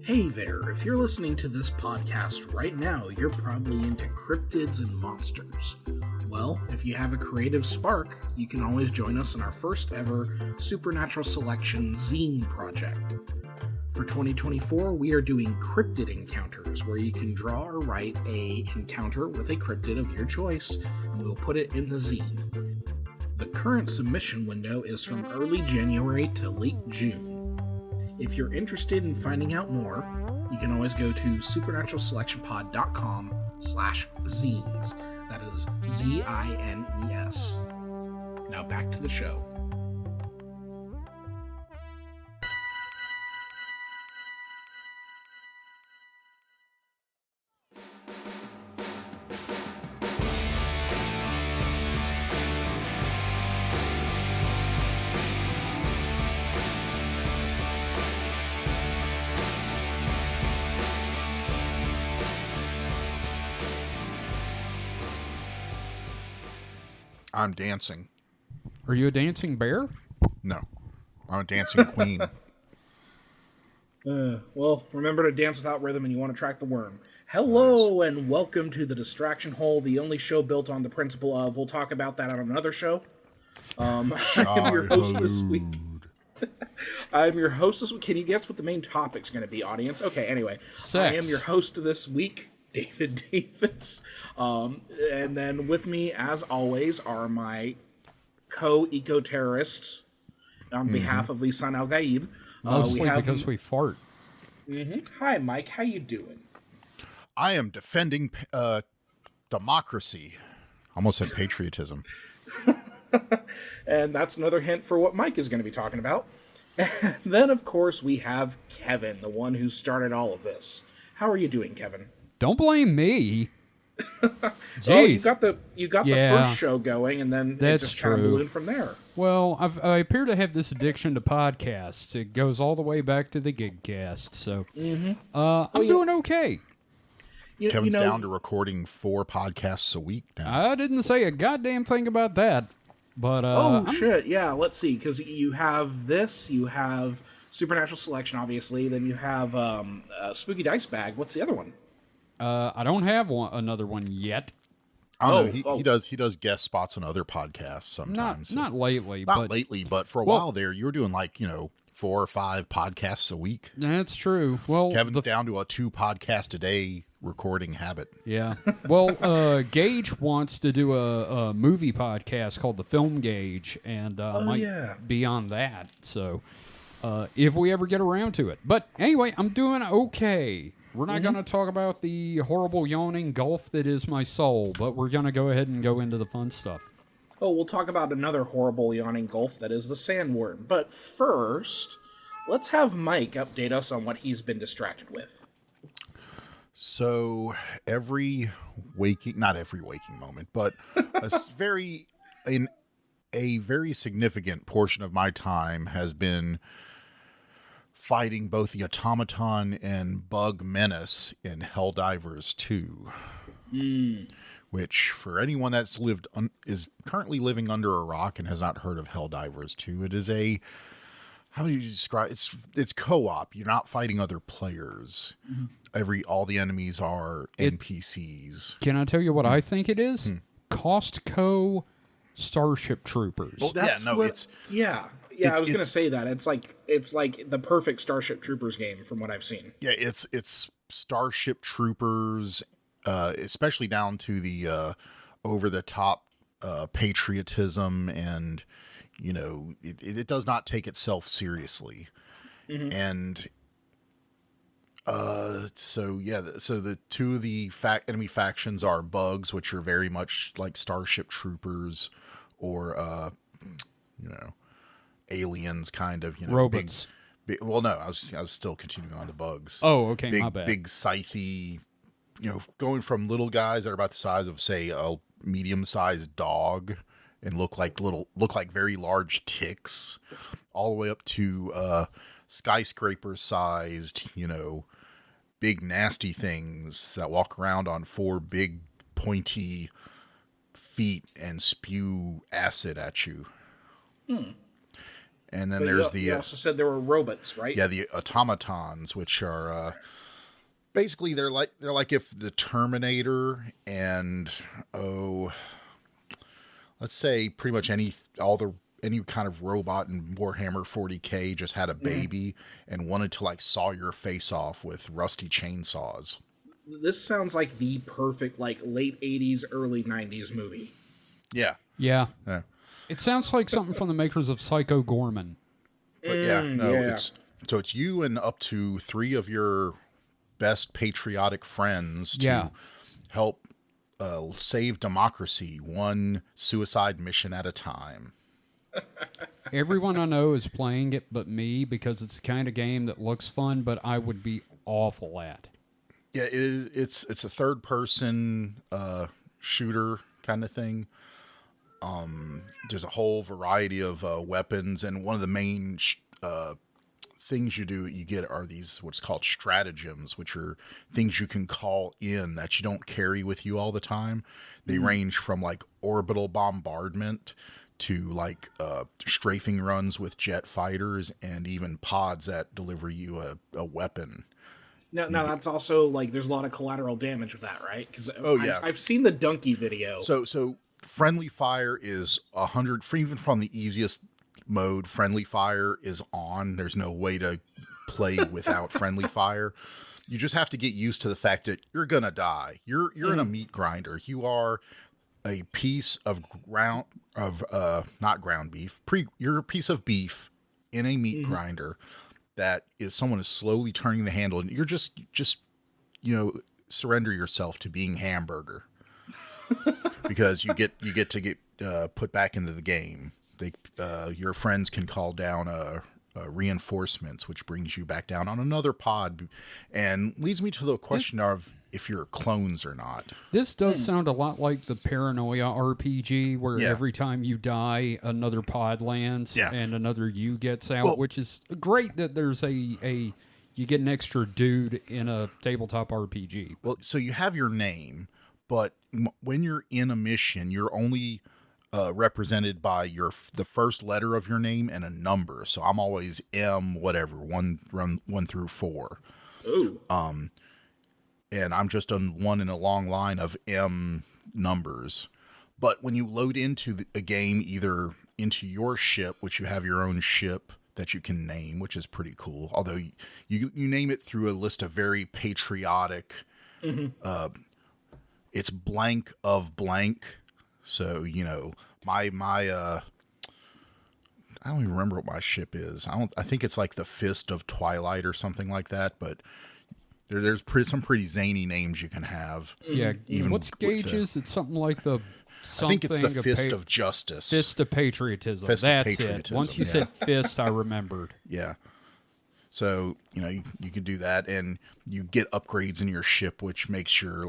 Hey there, if you're listening to this podcast right now, you're probably into cryptids and monsters. Well, if you have a creative spark, you can always join us in our first ever Supernatural Selection zine project. For 2024, we are doing cryptid encounters, where you can draw or write a encounter with a cryptid of your choice, and we'll put it in the zine. The current submission window is from early January to late June. If you're interested in finding out more, you can always go to supernaturalselectionpod.com/zines. That is ZINES. Now back to the show. I'm dancing. Are you a dancing bear? No. I'm a dancing queen. Well, remember to dance without rhythm and you want to track the worm. Hello and welcome to The Distraction Hole, the only show built on the principle of we'll talk about that on another show. I am your host this week. I'm your host this week. Can you guess what the main topic's going to be, audience? Okay, anyway. Sex. I am your host this week, David Davis. And then with me, as always, are my co-eco-terrorists on behalf of Lisan Al-Gaib. Mostly because we fart. Hi, Mike. How you doing? I am defending democracy. Almost said patriotism. And that's another hint for what Mike is going to be talking about. And then, of course, we have Kevin, the one who started all of this. How are you doing, Kevin? Don't blame me. Jeez. Oh, you got the first show going, and then it just kind of ballooned from there. Well, I appear to have this addiction to podcasts. It goes all the way back to the Gigcast, so I'm doing okay. Kevin's down to recording 4 podcasts a week now. I didn't say a goddamn thing about that, but shit, yeah. Let's see, because you have this, you have Supernatural Selection, obviously, then you have Spooky Dice Bag. What's the other one? I don't have another one yet. He does guest spots on other podcasts sometimes. Not lately. Not lately, but for a while there, you were doing 4 or 5 podcasts a week. That's true. Well, Kevin's down to a 2 podcast a day recording habit. Yeah. Well, Gage wants to do a movie podcast called The Film Gauge, and might be on that. So, if we ever get around to it. But anyway, I'm doing okay. We're not going to talk about the horrible yawning gulf that is my soul, but we're going to go ahead and go into the fun stuff. Oh, we'll talk about another horrible yawning gulf that is the sandworm. But first, let's have Mike update us on what he's been distracted with. So not every waking moment, but a very significant portion of my time has been fighting both the automaton and bug menace in Helldivers 2. Which, for anyone that's is currently living under a rock and has not heard of Helldivers 2, it is how do you describe it's co-op. You're not fighting other players. All the enemies are NPCs. Can I tell you what I think it is? Costco Starship Troopers. Well, I was going to say that. It's like the perfect Starship Troopers game from what I've seen. Yeah, it's Starship Troopers, especially down to the over-the-top patriotism, and it does not take itself seriously. And so the 2 of the enemy factions are bugs, which are very much like Starship Troopers, or aliens, kind of, robots. Well, no, I was still continuing on the bugs. Oh, okay, my bad. Big scythy, going from little guys that are about the size of, say, a medium-sized dog and look like very large ticks, all the way up to skyscraper-sized, big nasty things that walk around on 4 big pointy feet and spew acid at you. And then but there's you also said there were robots, right? Yeah, the automatons, which are basically they're like if the Terminator and let's say pretty much any kind of robot in Warhammer 40K just had a baby and wanted to like saw your face off with rusty chainsaws. This sounds like the perfect like late 80s, early 90s movie. Yeah. Yeah. It sounds like something from the makers of Psycho Gorman. But it's you and up to 3 of your best patriotic friends to help save democracy, one suicide mission at a time. Everyone I know is playing it but me, because it's the kind of game that looks fun, but I would be awful at. Yeah, it's a third-person shooter kind of thing. There's a whole variety of weapons, and one of the main things you get are these what's called stratagems, which are things you can call in that you don't carry with you all the time. They range from like orbital bombardment to like strafing runs with jet fighters, and even pods that deliver you a weapon. Now that's also like there's a lot of collateral damage with that, right? Because I've seen the donkey video. So friendly fire is 100, even from the easiest mode. Friendly fire is on. There's no way to play without friendly fire. You just have to get used to the fact that you're gonna die. You're in a meat grinder. You are a piece of not ground beef. You're a piece of beef in a meat grinder that someone is slowly turning the handle, and you're just surrender yourself to being hamburger. Because you get put back into the game. Your friends can call down reinforcements, which brings you back down on another pod, and leads me to the question of if you're clones or not. This does sound a lot like the Paranoia RPG, where every time you die, another pod lands and another you gets out, which is great that there's you get an extra dude in a tabletop RPG. Well, so you have your name, but when you're in a mission, you're only represented by the first letter of your name and a number. So I'm always M whatever, 1 through 4. Ooh. And I'm just on one in a long line of M numbers. But when you load into a game, either into your ship, which you have your own ship that you can name, which is pretty cool. Although you name it through a list of very patriotic. It's blank of blank. So, my I don't even remember what my ship is. I think it's like the Fist of Twilight or something like that, but there's some pretty zany names you can have. Yeah. What's Gage's? It's something like the I think it's the Fist of Justice. Fist of Patriotism. That's it. Once you said fist, I remembered. Yeah. So, you could do that, and you get upgrades in your ship, which makes your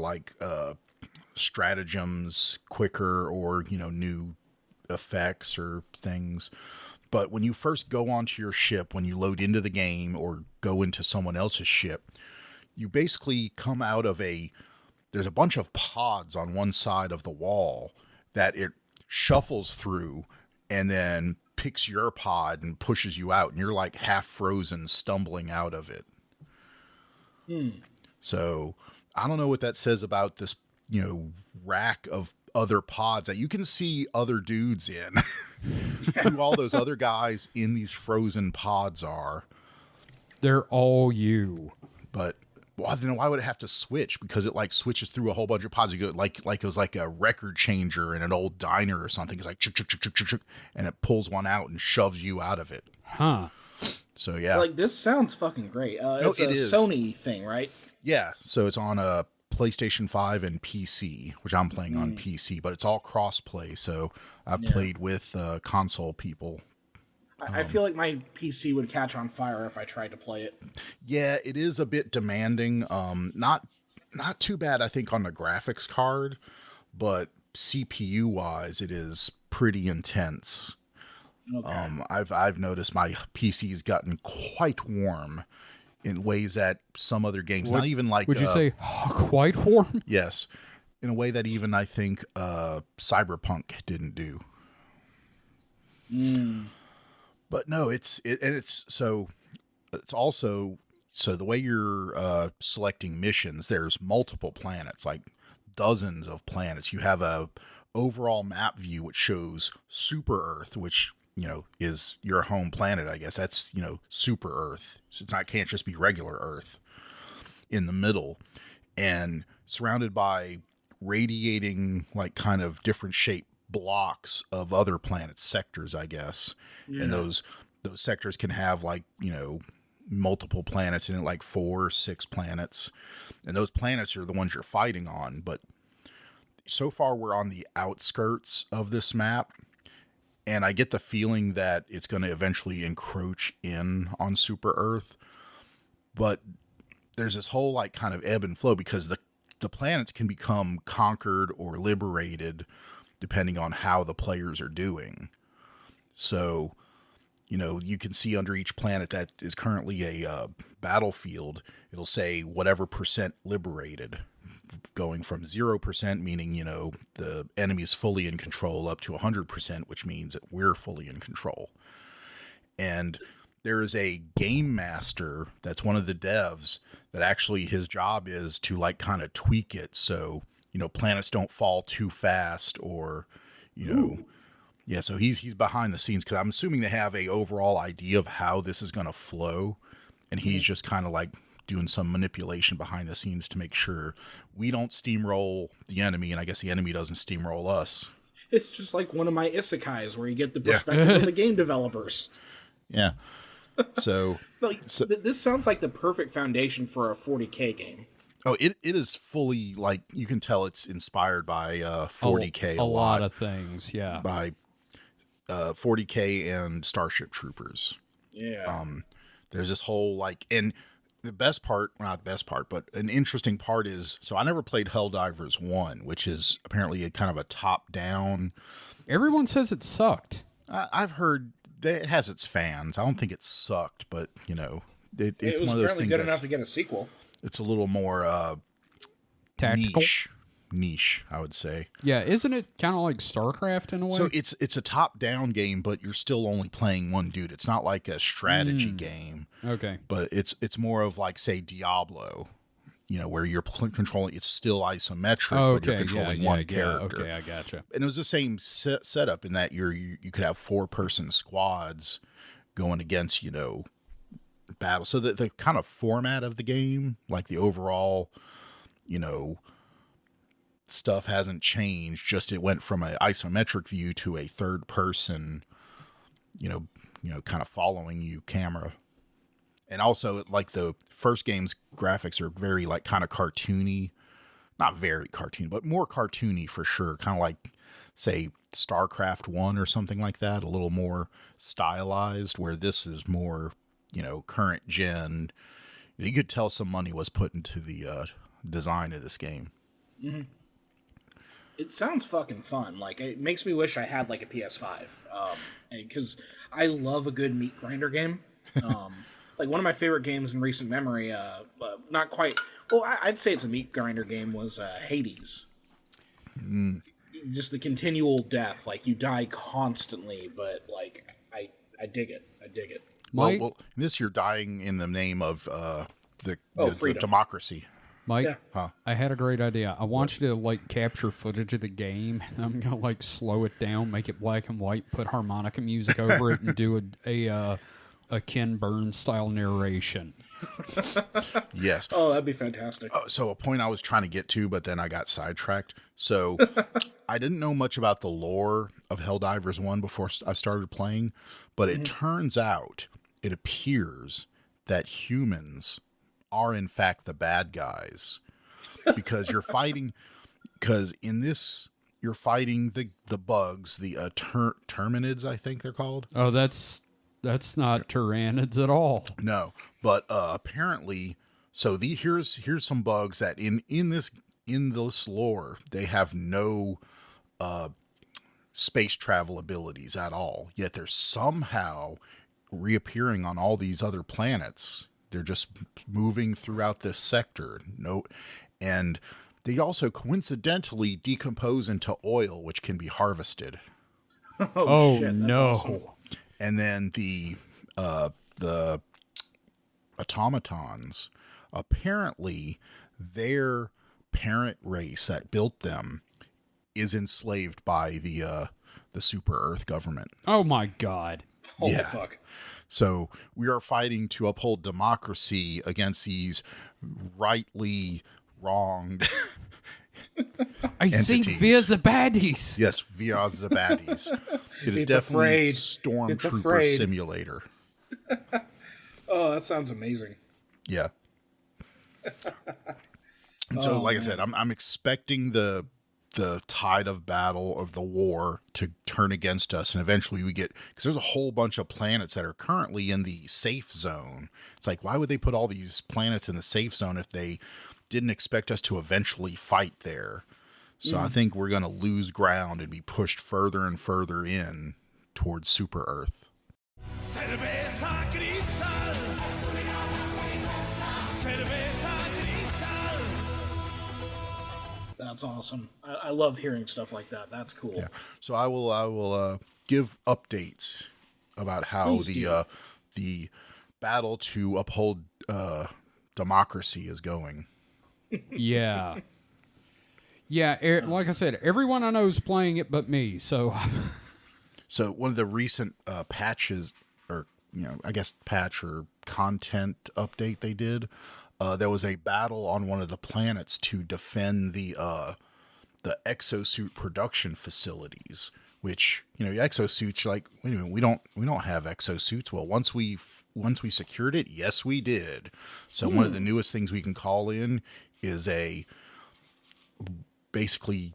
stratagems quicker, or new effects or things. But when you first go onto your ship, when you load into the game or go into someone else's ship, you basically come out of there's a bunch of pods on one side of the wall that it shuffles through and then picks your pod and pushes you out, and you're like half frozen, stumbling out of it. So I don't know what that says about this rack of other pods that you can see other dudes in. Who all those other guys in these frozen pods are. They're all you. But then why would it have to switch? Because it switches through a whole bunch of pods. You go like it was like a record changer in an old diner or something. It's like chuk, chuk, chuk, chuk, chuk, chuk, and it pulls one out and shoves you out of it. Huh. So yeah. This sounds fucking great. It's a Sony thing, right? Yeah. So it's on a PlayStation 5 and PC, which I'm playing on PC, but it's all cross-play, so I've played with console people. I feel like my PC would catch on fire if I tried to play it. Yeah, it is a bit demanding. Not too bad, I think, on the graphics card, but CPU-wise, it is pretty intense. Okay. I've noticed my PC's gotten quite warm in ways that some other games, not even like... Would you say quite warm? Yes. In a way that even, I think, Cyberpunk didn't do. But no, it's also so the way you're selecting missions, there's multiple planets, like dozens of planets. You have a overall map view which shows Super Earth, which is your home planet, I guess. That's Super Earth. So can't just be regular Earth in the middle, and surrounded by radiating like kind of different shaped blocks of other planets, sectors, I guess. Yeah. And those sectors can have like multiple planets in it, like 4 or 6 planets, and those planets are the ones you're fighting on. But so far we're on the outskirts of this map, and I get the feeling that it's going to eventually encroach in on Super Earth. But there's this whole like kind of ebb and flow, because the planets can become conquered or liberated depending on how the players are doing. So you can see under each planet that is currently a battlefield, it'll say whatever percent liberated, going from 0%, meaning, the enemy's fully in control, up to 100%, which means that we're fully in control. And there is a game master that's one of the devs that actually his job is to like kind of tweak it so, planets don't fall too fast, or, Ooh. Yeah, so he's behind the scenes, because I'm assuming they have a overall idea of how this is going to flow, and he's just kind of like doing some manipulation behind the scenes to make sure we don't steamroll the enemy, and I guess the enemy doesn't steamroll us. It's just like one of my isekais where you get the perspective of the game developers. Yeah. So, this sounds like the perfect foundation for a 40K game. Oh, it is fully, like, you can tell it's inspired by 40K a lot of things, yeah. By 40K and Starship Troopers. Yeah. There's this whole, like, and the best part, not the best part, but an interesting part is, so I never played Helldivers 1, which is apparently a kind of a top-down. Everyone says it sucked. I've heard that it has its fans. I don't think it sucked, but, it's one of those things. It was apparently good enough to get a sequel. It's a little more tactical, niche, I would say. Yeah, isn't it kind of like StarCraft in a way? So it's a top-down game, but you're still only playing one dude. It's not like a strategy game. Okay, but it's more of like, say, Diablo, where you're controlling. It's still isometric, but you're controlling one character. Okay, I gotcha. And it was the same setup in that you could have 4-person squads going against battle. So the kind of format of the game, like the overall, stuff hasn't changed. Just it went from an isometric view to a third person, kind of following you camera. And also, like, the first game's graphics are very, like, kind of cartoony. Not very cartoony, but more cartoony for sure. Kind of like, say, StarCraft 1 or something like that. A little more stylized, where this is more, current gen. You could tell some money was put into the design of this game. Mm-hmm. It sounds fucking fun. Like, it makes me wish I had, like, a PS5. Because I love a good meat grinder game. Like, one of my favorite games in recent memory, not quite... Well, I'd say it's a meat grinder game, was Hades. Mm. Just the continual death. Like, you die constantly, but, like, I dig it. I dig it. Well, this you're dying in the name of the democracy. Mike, I had a great idea. I want you to, like, capture footage of the game. I'm going to, like, slow it down, make it black and white, put harmonica music over it, and do a Ken Burns style narration. Yes. Oh, that'd be fantastic. So a point I was trying to get to, but then I got sidetracked. So I didn't know much about the lore of Helldivers 1 before I started playing, but it turns out, it appears that humans are in fact the bad guys, because you're fighting, you're fighting the bugs, the terminids, I think they're called. Oh, that's not tyrannids at all. No, but apparently, so here's some bugs that in this lore, they have no space travel abilities at all. Yet they're somehow reappearing on all these other planets. They're just moving throughout this sector. And they also coincidentally decompose into oil, which can be harvested. Oh shit, no. awesome. And then the automatons, apparently their parent race that built them is enslaved by the Super Earth government. Oh my God. Holy fuck. So we are fighting to uphold democracy against these rightly wronged I think we're the baddies. Yes, we are the baddies. It is definitely Stormtrooper Simulator. Oh, that sounds amazing. Yeah. And so, like I said, I'm expecting the tide of battle of the war to turn against us, and eventually we get, because there's a whole bunch of planets that are currently in the safe zone. It's like, why would they put all these planets in the safe zone if they didn't expect us to eventually fight there? So I think we're going to lose ground and be pushed further and further in towards Super Earth. Cerveza Cristal. Cerveza Cristal. That's awesome. I love hearing stuff like that. That's cool. Yeah. So I will give updates about how the battle to uphold democracy is going. Yeah. Yeah, like I said, everyone I know is playing it but me, so... So one of the recent patches, or, I guess patch or content update they did, there was a battle on one of the planets to defend the exosuit production facilities, which, exosuits, you're like, wait a minute, we don't have exosuits. Well, once we secured it, yes, we did. So one of the newest things we can call in is basically,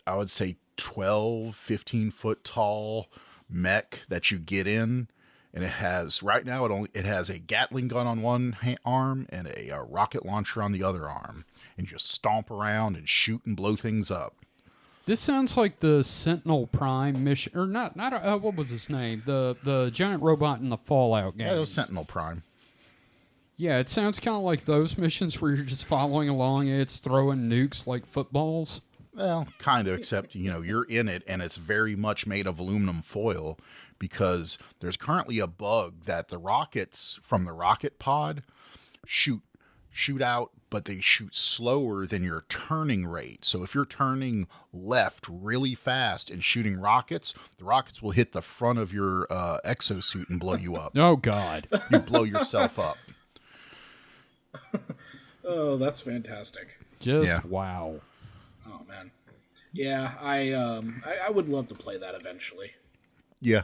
I would say 12, 15 foot tall mech that you get in, and it has, right now it has a Gatling gun on one arm and a rocket launcher on the other arm, and you just stomp around and shoot and blow things up. This sounds like the Sentinel Prime mission, or not what was his name? The giant robot in the Fallout game. Yeah, it was Sentinel Prime. Yeah, it sounds kind of like those missions where you're just following along and it's throwing nukes like footballs. Well, kind of, except, you're in it, and it's very much made of aluminum foil, because there's currently a bug that the rockets from the rocket pod shoot out, but they shoot slower than your turning rate. So if you're turning left really fast and shooting rockets, the rockets will hit the front of your exosuit and blow you up. Oh, God. You blow yourself up. Oh, that's fantastic. Wow. Oh, man. Yeah, I would love to play that eventually. Yeah.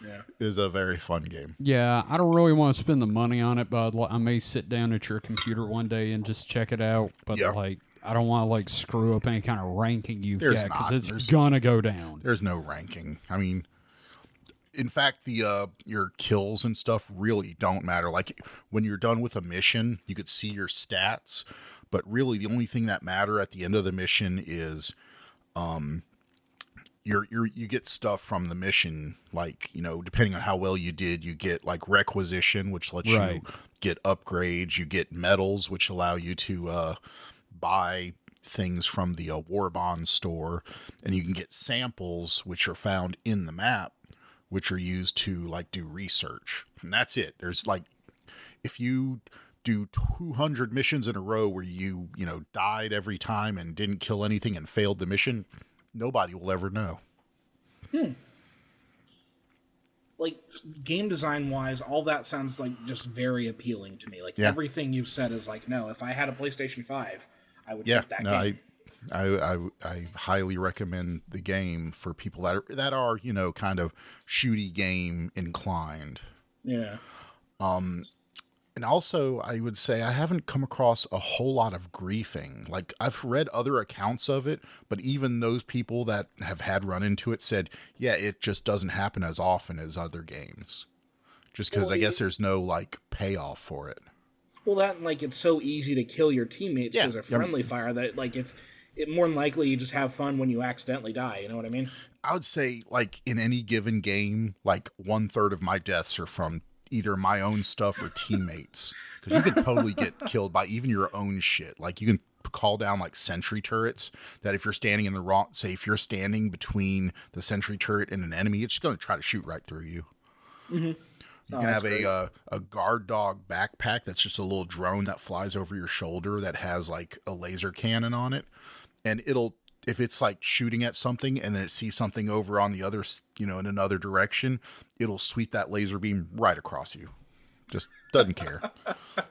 Yeah. It is a very fun game. Yeah, I don't really want to spend the money on it, but I may sit down at your computer one day and just check it out. But, I don't want to, screw up any kind of ranking you've got, because it's going to go down. There's no ranking. I mean, in fact, your kills and stuff really don't matter. Like, when you're done with a mission, you could see your stats, but really the only thing that matter at the end of the mission is you get stuff from the mission, like, depending on how well you did, you get like requisition, which lets you get upgrades, you get medals, which allow you to buy things from the war bond store, and you can get samples, which are found in the map, which are used to do research. And that's it. There's if you do 200 missions in a row where you died every time and didn't kill anything and failed the mission, nobody will ever know. Game design wise, all that sounds just very appealing to me. Everything you've said is no, if I had a PlayStation 5, I would get that game. I highly recommend the game for people that are kind of shooty game inclined. Yeah. And also, I would say I haven't come across a whole lot of griefing. I've read other accounts of it, but even those people that have had run into it said, yeah, it just doesn't happen as often as other games. Just because I guess there's no payoff for it. Well, that it's so easy to kill your teammates because they're friendly fire that if it more than likely you just have fun when you accidentally die. You know what I mean? I would say in any given game, 1/3 of my deaths are from either my own stuff or teammates, because you can totally get killed by even your own shit. You can call down sentry turrets that if you're standing in the wrong, say if you're standing between the sentry turret and an enemy, it's just going to try to shoot right through you. You can have a guard dog backpack that's just a little drone that flies over your shoulder that has like a laser cannon on it, and if it's like shooting at something and then it sees something over on the other, in another direction, it'll sweep that laser beam right across you. Just doesn't care.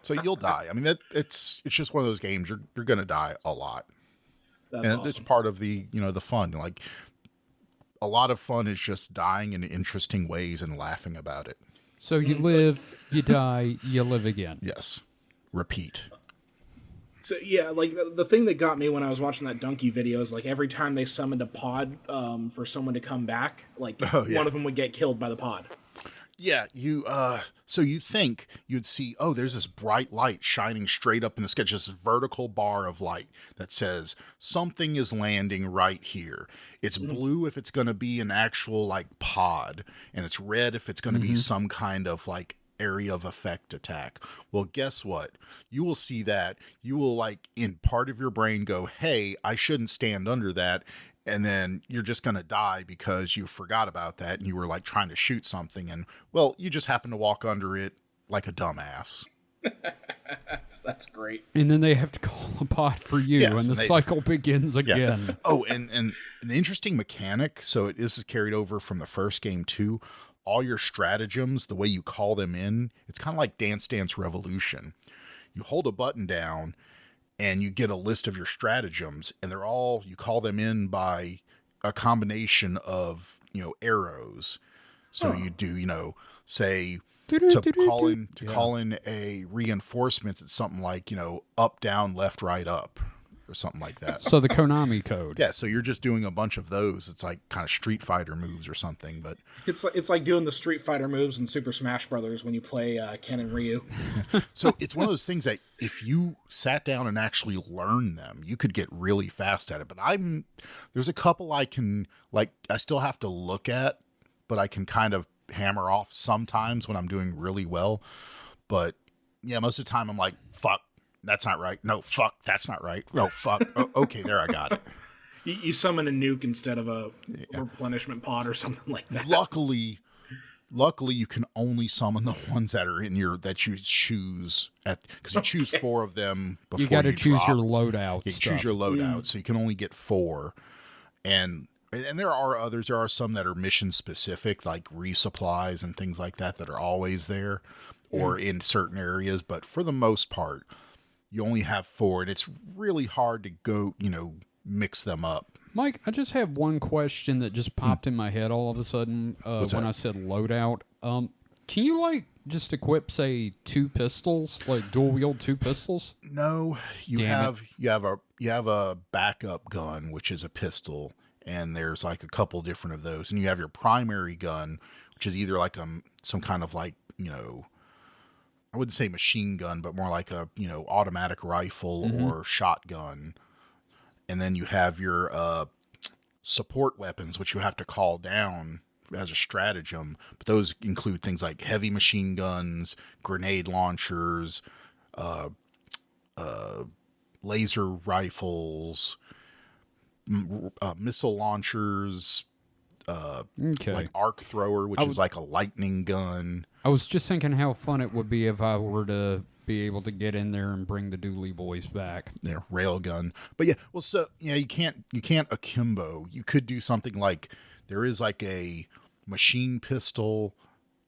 So you'll die. I mean, it's just one of those games you're gonna die a lot. That's and awesome. It's part of the the fun. Like a lot of fun is just dying in interesting ways and laughing about it. So you live, you die, you live again. Yes. Repeat. So yeah, like the thing that got me when I was watching that donkey video is like every time they summoned a pod for someone to come back, like one of them would get killed by the pod. Yeah, so you think you'd see, there's this bright light shining straight up in the sky, just this vertical bar of light that says something is landing right here. It's blue if it's going to be an actual like pod, and it's red if it's going to be some kind of like area of effect attack. Well, guess what? You will see that. You will like in part of your brain go, hey, I shouldn't stand under that. And then you're just going to die because you forgot about that and you were like trying to shoot something. And well, you just happen to walk under it like a dumbass. That's great. And then they have to call a pod for you, and the cycle begins again. Yeah. Oh, and an interesting mechanic. So this is carried over from the first game too. All your stratagems, the way you call them in, it's kind of like Dance Dance Revolution. You hold a button down and you get a list of your stratagems, and they're all, you call them in by a combination of, arrows. So you do, say to call in a reinforcement, it's something like, up, down, left, right, up, or something like that. So the Konami code. Yeah, so you're just doing a bunch of those. It's like kind of Street Fighter moves or something, but it's like doing the Street Fighter moves in Super Smash Brothers when you play Ken and Ryu. So it's one of those things that if you sat down and actually learned them, you could get really fast at it. But there's a couple I can I still have to look at, but I can kind of hammer off sometimes when I'm doing really well. But yeah, most of the time I'm like, fuck. That's not right. No, fuck. That's not right. No, fuck. Okay, there, I got it. You summon a nuke instead of a replenishment pod or something like that. Luckily, you can only summon the ones that are that you choose because you choose 4 of them before you got to choose drop. your loadout. You choose your loadout, so you can only get 4. And there are others. There are some that are mission specific, like resupplies and things like that are always there or in certain areas. But for the most part, you only have 4, and it's really hard to go, mix them up. Mike, I just have one question that just popped in my head all of a sudden when I said loadout. Can you just equip, say, 2 pistols, like dual wield 2 pistols? No, you have a backup gun, which is a pistol, and there's like a couple different of those, and you have your primary gun, which is either like some kind of I wouldn't say machine gun, but more like a, automatic rifle or shotgun. And then you have your support weapons, which you have to call down as a stratagem. But those include things like heavy machine guns, grenade launchers, laser rifles, missile launchers, like arc thrower, which is like a lightning gun. I was just thinking how fun it would be if I were to be able to get in there and bring the Dooley boys back. Yeah, railgun. But yeah, well, so yeah, you can't akimbo. You could do something like there is like a machine pistol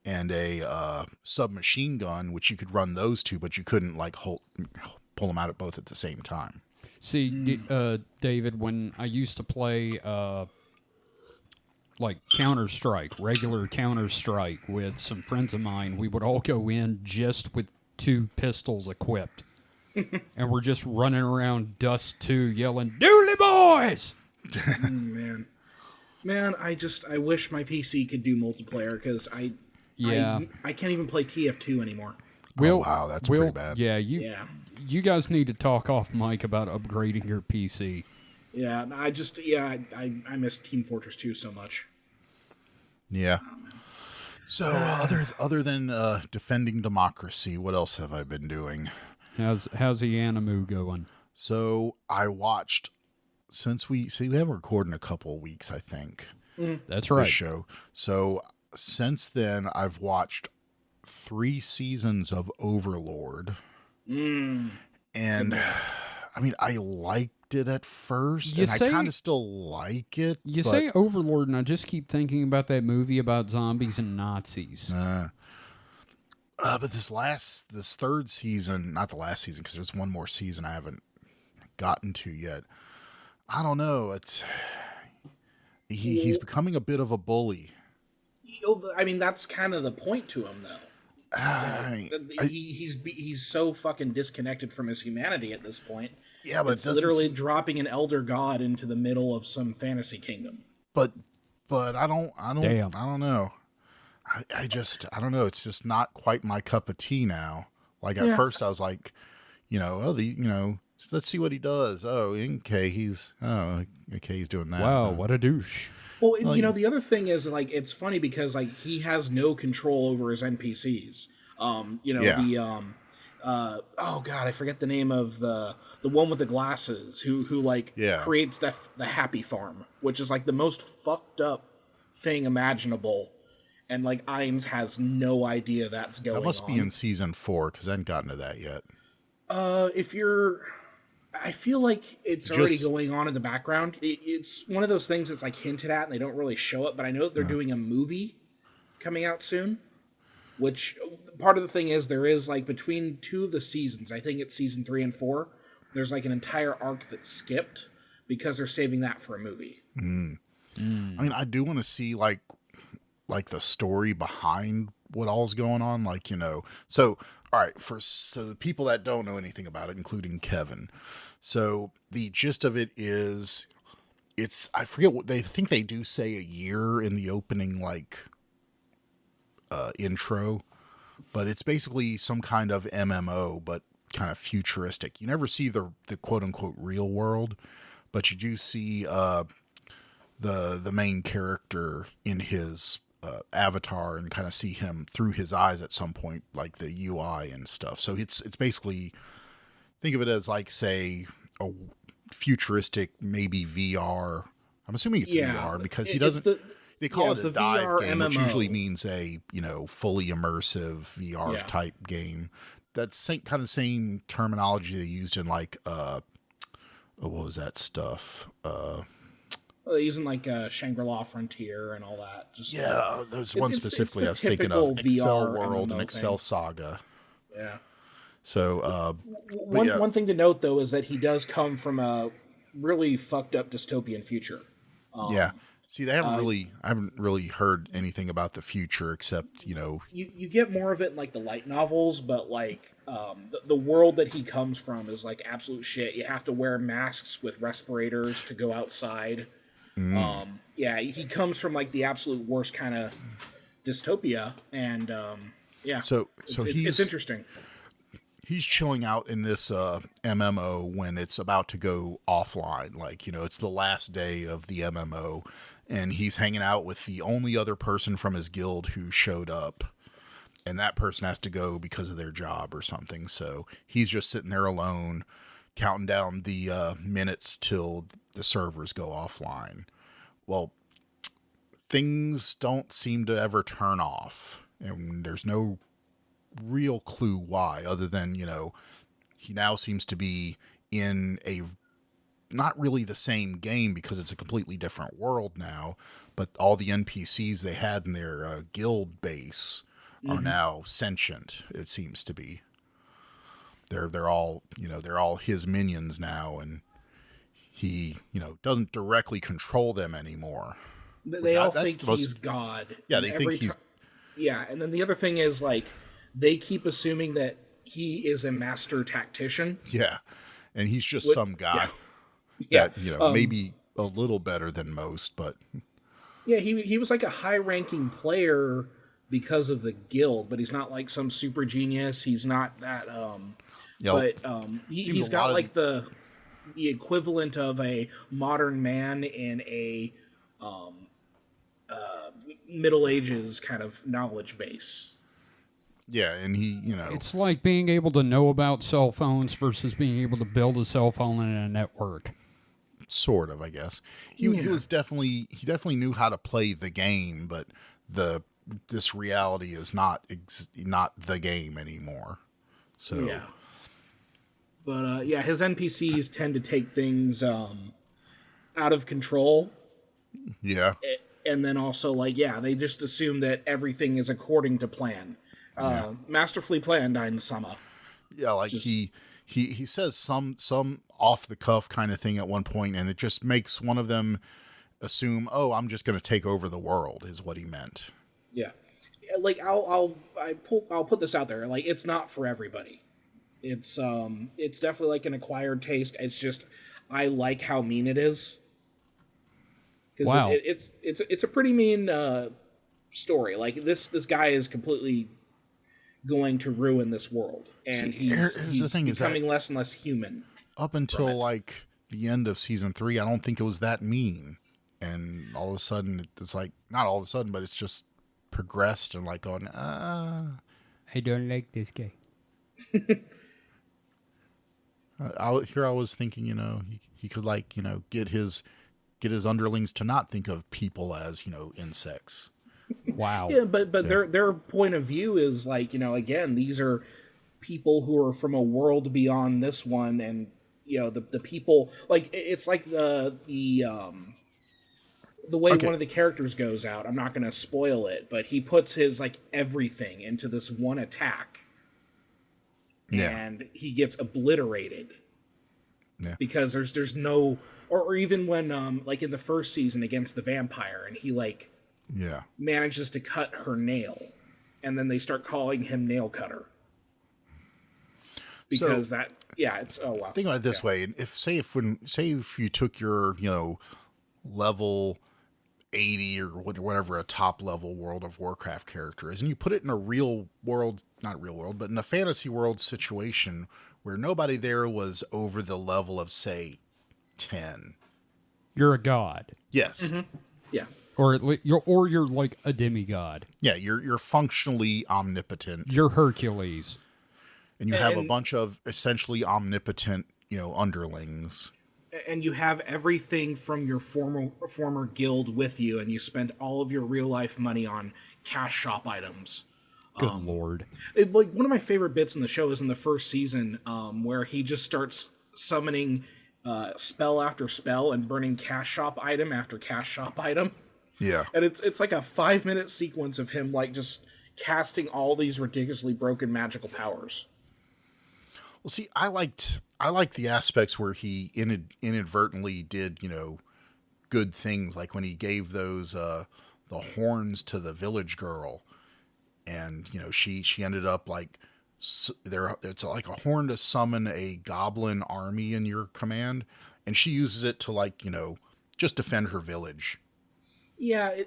and a submachine gun, which you could run those 2, but you couldn't pull them out at both at the same time. See, David, when I used to play Counter-Strike, regular Counter-Strike with some friends of mine, we would all go in just with 2 pistols equipped. And we're just running around Dust 2 yelling, Dooley boys! Man, I wish my PC could do multiplayer because I can't even play TF2 anymore. Wow, that's pretty bad. Yeah, you guys need to talk off mic about upgrading your PC. Yeah, I miss Team Fortress 2 so much. Yeah. So other than defending democracy, what else have I been doing? How's the Animu going? So I watched since we haven't recorded in a couple of weeks, I think. That's right. This show. So since then, I've watched 3 seasons of Overlord. And I mean, I liked it at first, I kind of still like it. You say Overlord, and I just keep thinking about that movie about zombies and Nazis. But this third season, not the last season, because there's one more season I haven't gotten to yet. I don't know. He's becoming a bit of a bully. I mean, that's kind of the point to him, though. He's so fucking disconnected from his humanity at this point. Yeah, but it's literally dropping an elder god into the middle of some fantasy kingdom. But I don't know. I don't know. It's just not quite my cup of tea now. Like at first I was like, let's see what he does. Oh, okay, he's doing that. Wow, what a douche. Well, the other thing is, like, it's funny because, like, he has no control over his NPCs. Oh God, I forget the name of the one with the glasses who creates the Happy Farm, which is like the most fucked up thing imaginable. And, like, Ainz has no idea that's going on. That must be in season 4, because I haven't gotten to that yet. I feel like it's already going on in the background. It's one of those things that's, like, hinted at, and they don't really show it, but I know that they're doing a movie coming out soon, which part of the thing is there is, like, between 2 of the seasons, I think it's season 3 and 4, there's, like, an entire arc that's skipped because they're saving that for a movie. I mean, I do want to see, like the story behind what all's going on, so all right, so the people that don't know anything about it, including Kevin, so the gist of it is I forget what they think they do say a year in the opening intro, but it's basically some kind of MMO but kind of futuristic. You never see the quote unquote real world, but you do see the main character in his avatar and kind of see him through his eyes at some point, like the UI and stuff. So it's basically, think of it as like, say, a futuristic, maybe VR. I'm assuming it's VR because he doesn't. They call it a dive VR game, MMO. Which usually means a fully immersive VR type game. That's kind of same terminology they used in like what was that stuff? They're using like Shangri-La Frontier and all that. There's one specifically I was thinking of, Excel VR World MMO and Excel Saga. Yeah. So one thing to note though is that he does come from a really fucked up dystopian future. See, I haven't really heard anything about the future except you get more of it in like the light novels, but like the world that he comes from is like absolute shit. You have to wear masks with respirators to go outside. He comes from like the absolute worst kind of dystopia, and so it's interesting. He's chilling out in this MMO when it's about to go offline. Like, it's the last day of the MMO, and he's hanging out with the only other person from his guild who showed up, and that person has to go because of their job or something. So he's just sitting there alone, counting down the minutes till the servers go offline. Well, things don't seem to ever turn off, and there's no real clue why, other than he now seems to be in a not really the same game because it's a completely different world now, but all the NPCs they had in their guild base are now sentient. It seems to be they're all his minions now, and he doesn't directly control them anymore. They all think he's God. Yeah, they think he's. Yeah, and then the other thing is like they keep assuming that he is a master tactician. Yeah, and he's just some guy that maybe a little better than most, but yeah, he was like a high-ranking player because of the guild, but he's not like some super genius. He's not that. He's got like the equivalent of a modern man in a Middle Ages kind of knowledge base. Yeah, and he, It's like being able to know about cell phones versus being able to build a cell phone in a network. Sort of, I guess. He definitely knew how to play the game, but the this reality is not the game anymore. So yeah. But his NPCs tend to take things out of control. Yeah. And then also, like, they just assume that everything is according to plan. Masterfully planned, Sama. Yeah, like he says some off the cuff kind of thing at one point, and it just makes one of them assume, "Oh, I'm just going to take over the world," is what he meant. Yeah, like I'll put this out there. Like, it's not for everybody. It's definitely like an acquired taste. It's just I like how mean it is. Wow, it's a pretty mean story. Like this guy is completely going to ruin this world, and he's the thing becoming less and less human. Up until like the end of season 3, I don't think it was that mean, and all of a sudden it's like, not all of a sudden, but it's just progressed and like going, I don't like this guy. I was thinking, he could like, get his underlings to not think of people as, insects. Wow. Yeah, but their point of view is like, again, these are people who are from a world beyond this one, and the people, like, it's like the way one of the characters goes out. I'm not going to spoil it, but he puts his like everything into this one attack. Yeah. And he gets obliterated. Yeah. Because there's no, or even when like in the first season against the vampire, and he like manages to cut her nail, and then they start calling him Nail Cutter. Because it's think about it this way. If you took your level 80 or whatever a top level World of Warcraft character is, and you put it in a real world, not real world, but in a fantasy world situation where nobody there was over the level of, say, 10. You're a god. Yes. Mm-hmm. Yeah. Or you're like a demigod. Yeah, you're functionally omnipotent. You're Hercules. And you have a bunch of essentially omnipotent, underlings. And you have everything from your former guild with you, and you spend all of your real life money on cash shop items. Good Lord. Like, one of my favorite bits in the show is in the first season, where he just starts summoning spell after spell and burning cash shop item after cash shop item. Yeah. And it's like a 5-minute sequence of him like just casting all these ridiculously broken magical powers. Well, see, I liked the aspects where he inadvertently did, good things, like when he gave those the horns to the village girl, and she ended up like it's like a horn to summon a goblin army in your command, and she uses it to like just defend her village. Yeah,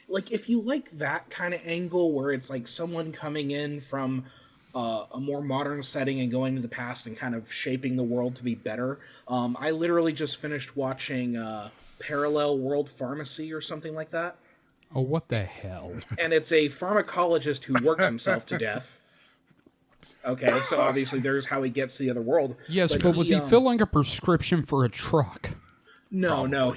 like if you like that kind of angle where it's like someone coming in from a more modern setting and going to the past and kind of shaping the world to be better. I literally just finished watching Parallel World Pharmacy or something like that. Oh, what the hell? And it's a pharmacologist who works himself to death. Okay, so obviously there's how he gets to the other world. Yes, but was he filling a prescription for a truck? No.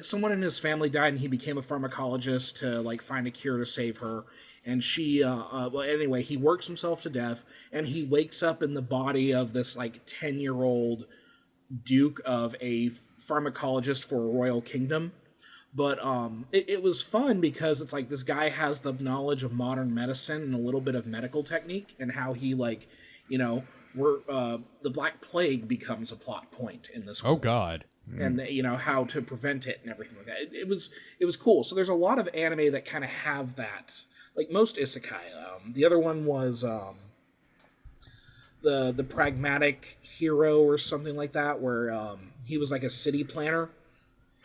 Someone in his family died, and he became a pharmacologist to like find a cure to save her. And she, anyway, he works himself to death, and he wakes up in the body of this like 10-year-old duke of a pharmacologist for a royal kingdom. But it was fun because it's like this guy has the knowledge of modern medicine and a little bit of medical technique, and how he the Black Plague becomes a plot point in this world. Oh God. And how to prevent it and everything like that. It was cool. So there's a lot of anime that kind of have that, like most isekai. The other one was the Pragmatic Hero or something like that, where he was like a city planner,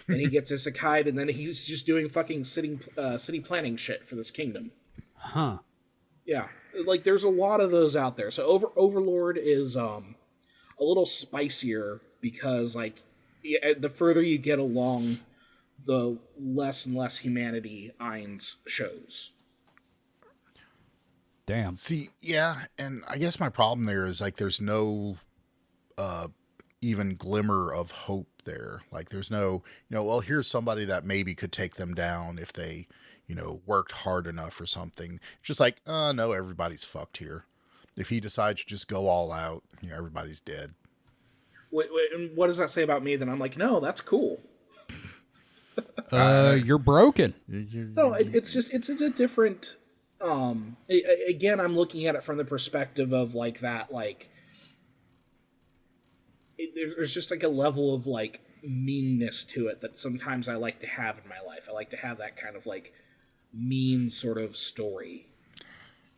and he gets isekai'd, and then he's just doing fucking city planning shit for this kingdom. Huh. Yeah, like there's a lot of those out there. So Overlord is a little spicier because like, the further you get along, the less and less humanity Ainz shows. Damn. See, yeah, and I guess my problem there is like there's no even glimmer of hope there. Like there's no, well, here's somebody that maybe could take them down if they, worked hard enough or something. It's just like, no, everybody's fucked here. If he decides to just go all out, everybody's dead. Wait, and what does that say about me? Then I'm like, no, that's cool. You're broken. No, it's a different. Again, I'm looking at it from the perspective of like that, like there's just like a level of like meanness to it that sometimes I like to have in my life. I like to have that kind of like mean sort of story.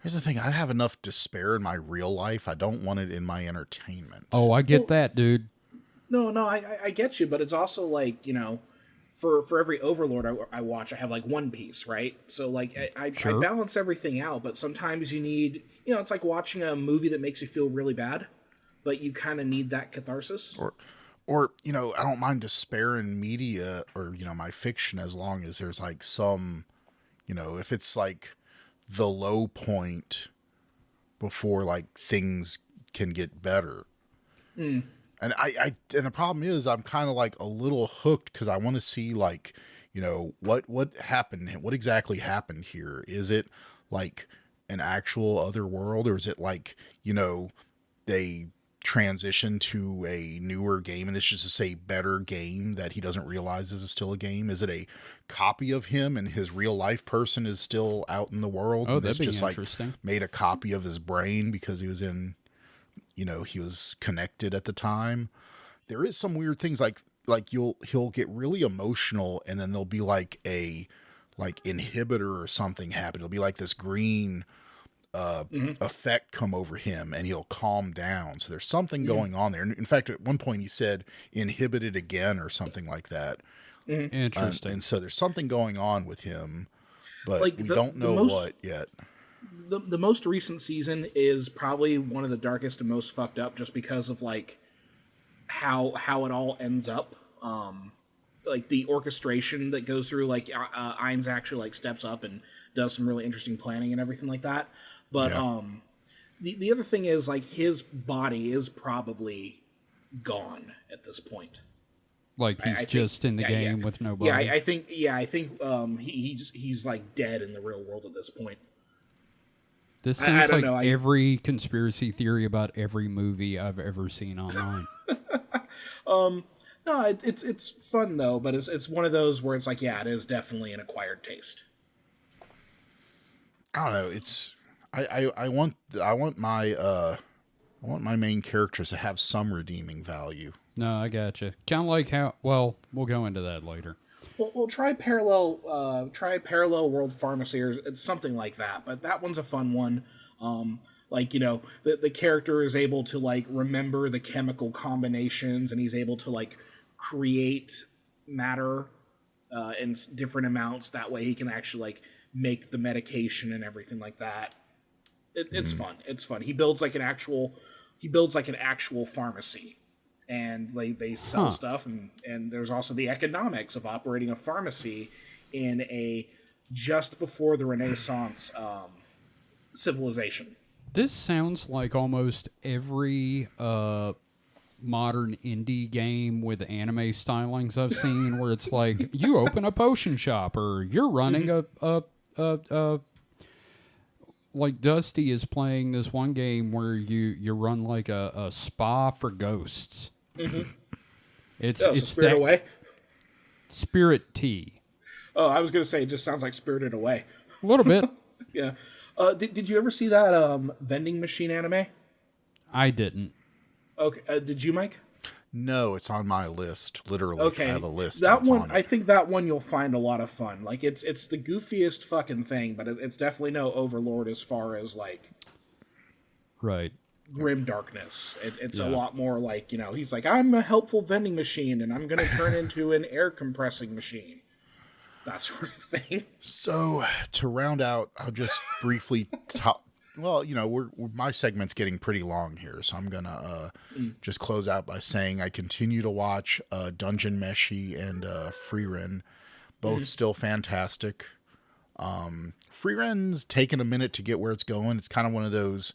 Here's the thing. I have enough despair in my real life. I don't want it in my entertainment. Oh, I get that, dude. No, I get you, but it's also like, for every Overlord I watch, I have like One Piece, right? So like I balance everything out, but sometimes you need, it's like watching a movie that makes you feel really bad, but you kind of need that catharsis. Or I don't mind despair in media or, my fiction as long as there's like some, if it's like the low point before like things can get better. And and the problem is I'm kind of like a little hooked because I want to see like, what happened, what exactly happened here. Is it like an actual other world, or is it like, they transition to a newer game and it's just a better game that he doesn't realize is still a game? Is it a copy of him and his real life person is still out in the world? Oh, that'd be just interesting. Like made a copy of his brain because he was in, he was connected at the time. There is some weird things like he'll get really emotional and then there'll be like a inhibitor or something happen. It'll be like this green effect come over him and he'll calm down. So there's something going on there. In fact, at one point he said inhibited again or something like that. Interesting. And so there's something going on with him, but like we don't know what yet. The most recent season is probably one of the darkest and most fucked up just because of like how it all ends up. Like the orchestration that goes through, like Ainz actually like steps up and does some really interesting planning and everything like that. But the other thing is like his body is probably gone at this point. Like he's just in the game with no body. Yeah, I think he's like dead in the real world at this point. This sounds like every conspiracy theory about every movie I've ever seen online. No, it's fun though, but it's one of those where it's like, yeah, it is definitely an acquired taste. I don't know. It's I want my main characters to have some redeeming value. No, I gotcha. Kind of like how. Well, we'll go into that later. We'll try parallel world pharmacy or it's something like that. But that one's a fun one. Like, the character is able to like remember the chemical combinations and he's able to like create matter in different amounts. That way he can actually like make the medication and everything like that. It's fun. It's fun. He builds like an actual pharmacy. And they sell stuff, and there's also the economics of operating a pharmacy in a just before the Renaissance civilization. This sounds like almost every modern indie game with anime stylings I've seen, where it's like you open a potion shop, or you're running a like Dusty is playing this one game where you run like a spa for ghosts. Mm-hmm. It's Spirit Away? Spirit Tea. Oh, I was going to say it just sounds like Spirited Away. A little bit. Yeah. Did you ever see that vending machine anime? I didn't. Okay. Did you, Mike? No, it's on my list. Literally, okay. I have a list. That one, I think that one you'll find a lot of fun. Like it's the goofiest fucking thing, but it's definitely no Overlord as far as like right grim darkness. It's a lot more like, he's like, I'm a helpful vending machine and I'm going to turn into an air compressing machine. That sort of thing. So to round out, I'll just briefly talk. Well, my segment's getting pretty long here, so I'm gonna just close out by saying I continue to watch Dungeon Meshi and Freeren, both still fantastic. Freeren's taken a minute to get where it's going. It's kind of one of those,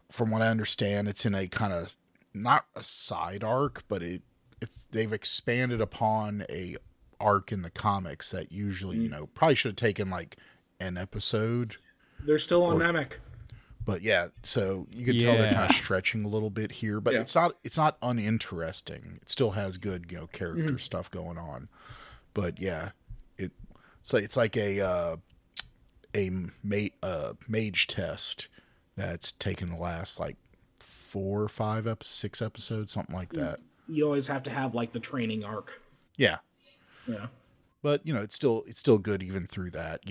from what I understand, it's in a kind of not a side arc, but they've expanded upon a arc in the comics that usually, probably should have taken like an episode. They're still on Namek. But yeah, so you can tell they're kind of stretching a little bit here, but it's not uninteresting. It still has good, character stuff going on. But yeah, it's like a mage test that's taken the last like 4 or 5 6 episodes, something like that. You always have to have like the training arc. Yeah. Yeah. But it's still good even through that.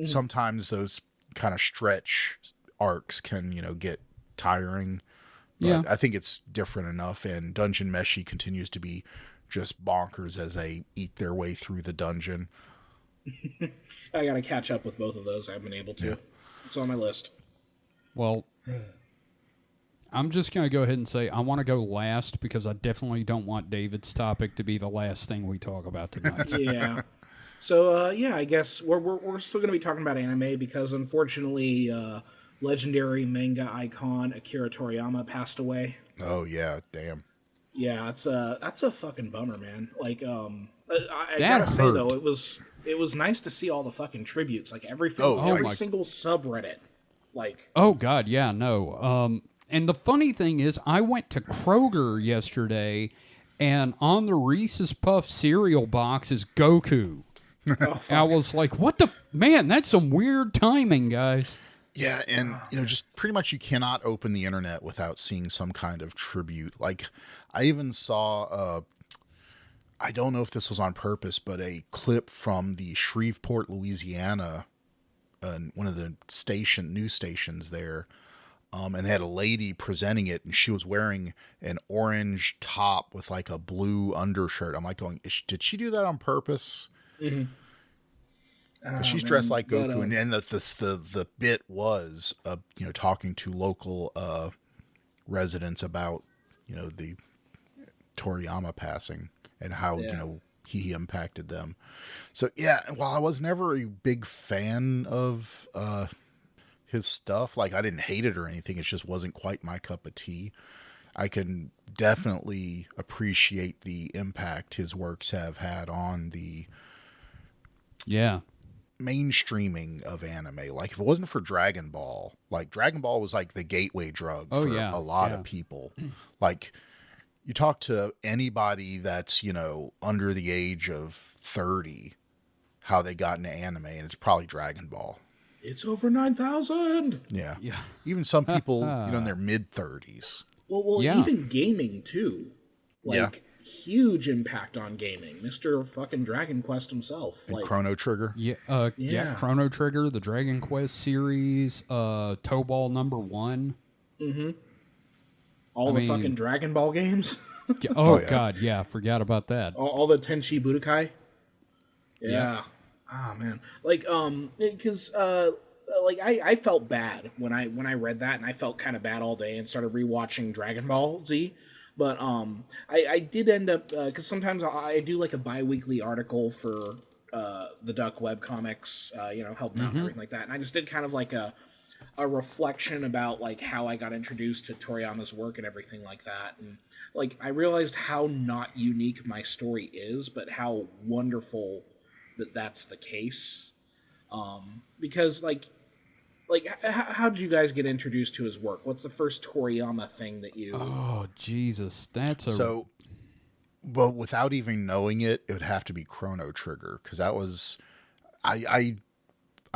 Sometimes those kind of stretch arcs can, get tiring. But I think it's different enough, and Dungeon Meshi continues to be just bonkers as they eat their way through the dungeon. I gotta catch up with both of those. I haven't been able to. Yeah. It's on my list. Well, I'm just going to go ahead and say I want to go last because I definitely don't want David's topic to be the last thing we talk about tonight. Yeah. So, I guess we're still going to be talking about anime because, unfortunately, legendary manga icon Akira Toriyama passed away. Oh, yeah. Damn. Yeah, that's a fucking bummer, man. Like, I gotta say, though, it was nice to see all the fucking tributes. Like, every single subreddit. Like, oh, God, yeah, no. And the funny thing is, I went to Kroger yesterday, and on the Reese's Puff cereal box is Goku. Oh, I was like, what the... Man, that's some weird timing, guys. Yeah, and, just pretty much you cannot open the internet without seeing some kind of tribute. Like, I even saw... I don't know if this was on purpose, but a clip from the Shreveport, Louisiana, one of the news stations there, and they had a lady presenting it, and she was wearing an orange top with like a blue undershirt. I'm like going, did she do that on purpose? Mm-hmm. She's dressed like Goku, and the bit was, talking to local residents about, the Toriyama passing and how he impacted them. So yeah, while I was never a big fan of his stuff, like I didn't hate it or anything, it just wasn't quite my cup of tea. I can definitely appreciate the impact his works have had on the mainstreaming of anime. Like if it wasn't for Dragon Ball, like Dragon Ball was like the gateway drug for a lot of people. Like you talk to anybody that's, under the age of 30, how they got into anime, and it's probably Dragon Ball. It's over 9,000. Yeah. Even some people, in their mid-30s. Well, even gaming, too. Like, huge impact on gaming. Mr. fucking Dragon Quest himself. And Chrono Trigger. Yeah, Chrono Trigger, the Dragon Quest series, Toe Ball #1. Mm-hmm. All the fucking Dragon Ball games. God, yeah, forgot about that. All the Tenchi Budokai. Yeah. Oh man, because I felt bad when I read that, and I felt kind of bad all day, and started rewatching Dragon Ball Z. But I did end up because sometimes I do like a bi-weekly article for the Duck webcomics, helping out and everything like that, and I just did kind of like a reflection about like how I got introduced to Toriyama's work and everything like that, and like I realized how not unique my story is, but how wonderful that's the case. Because how did you guys get introduced to his work? What's the first Toriyama thing that you... Oh, Jesus. But without even knowing it, it would have to be Chrono Trigger, because that was... I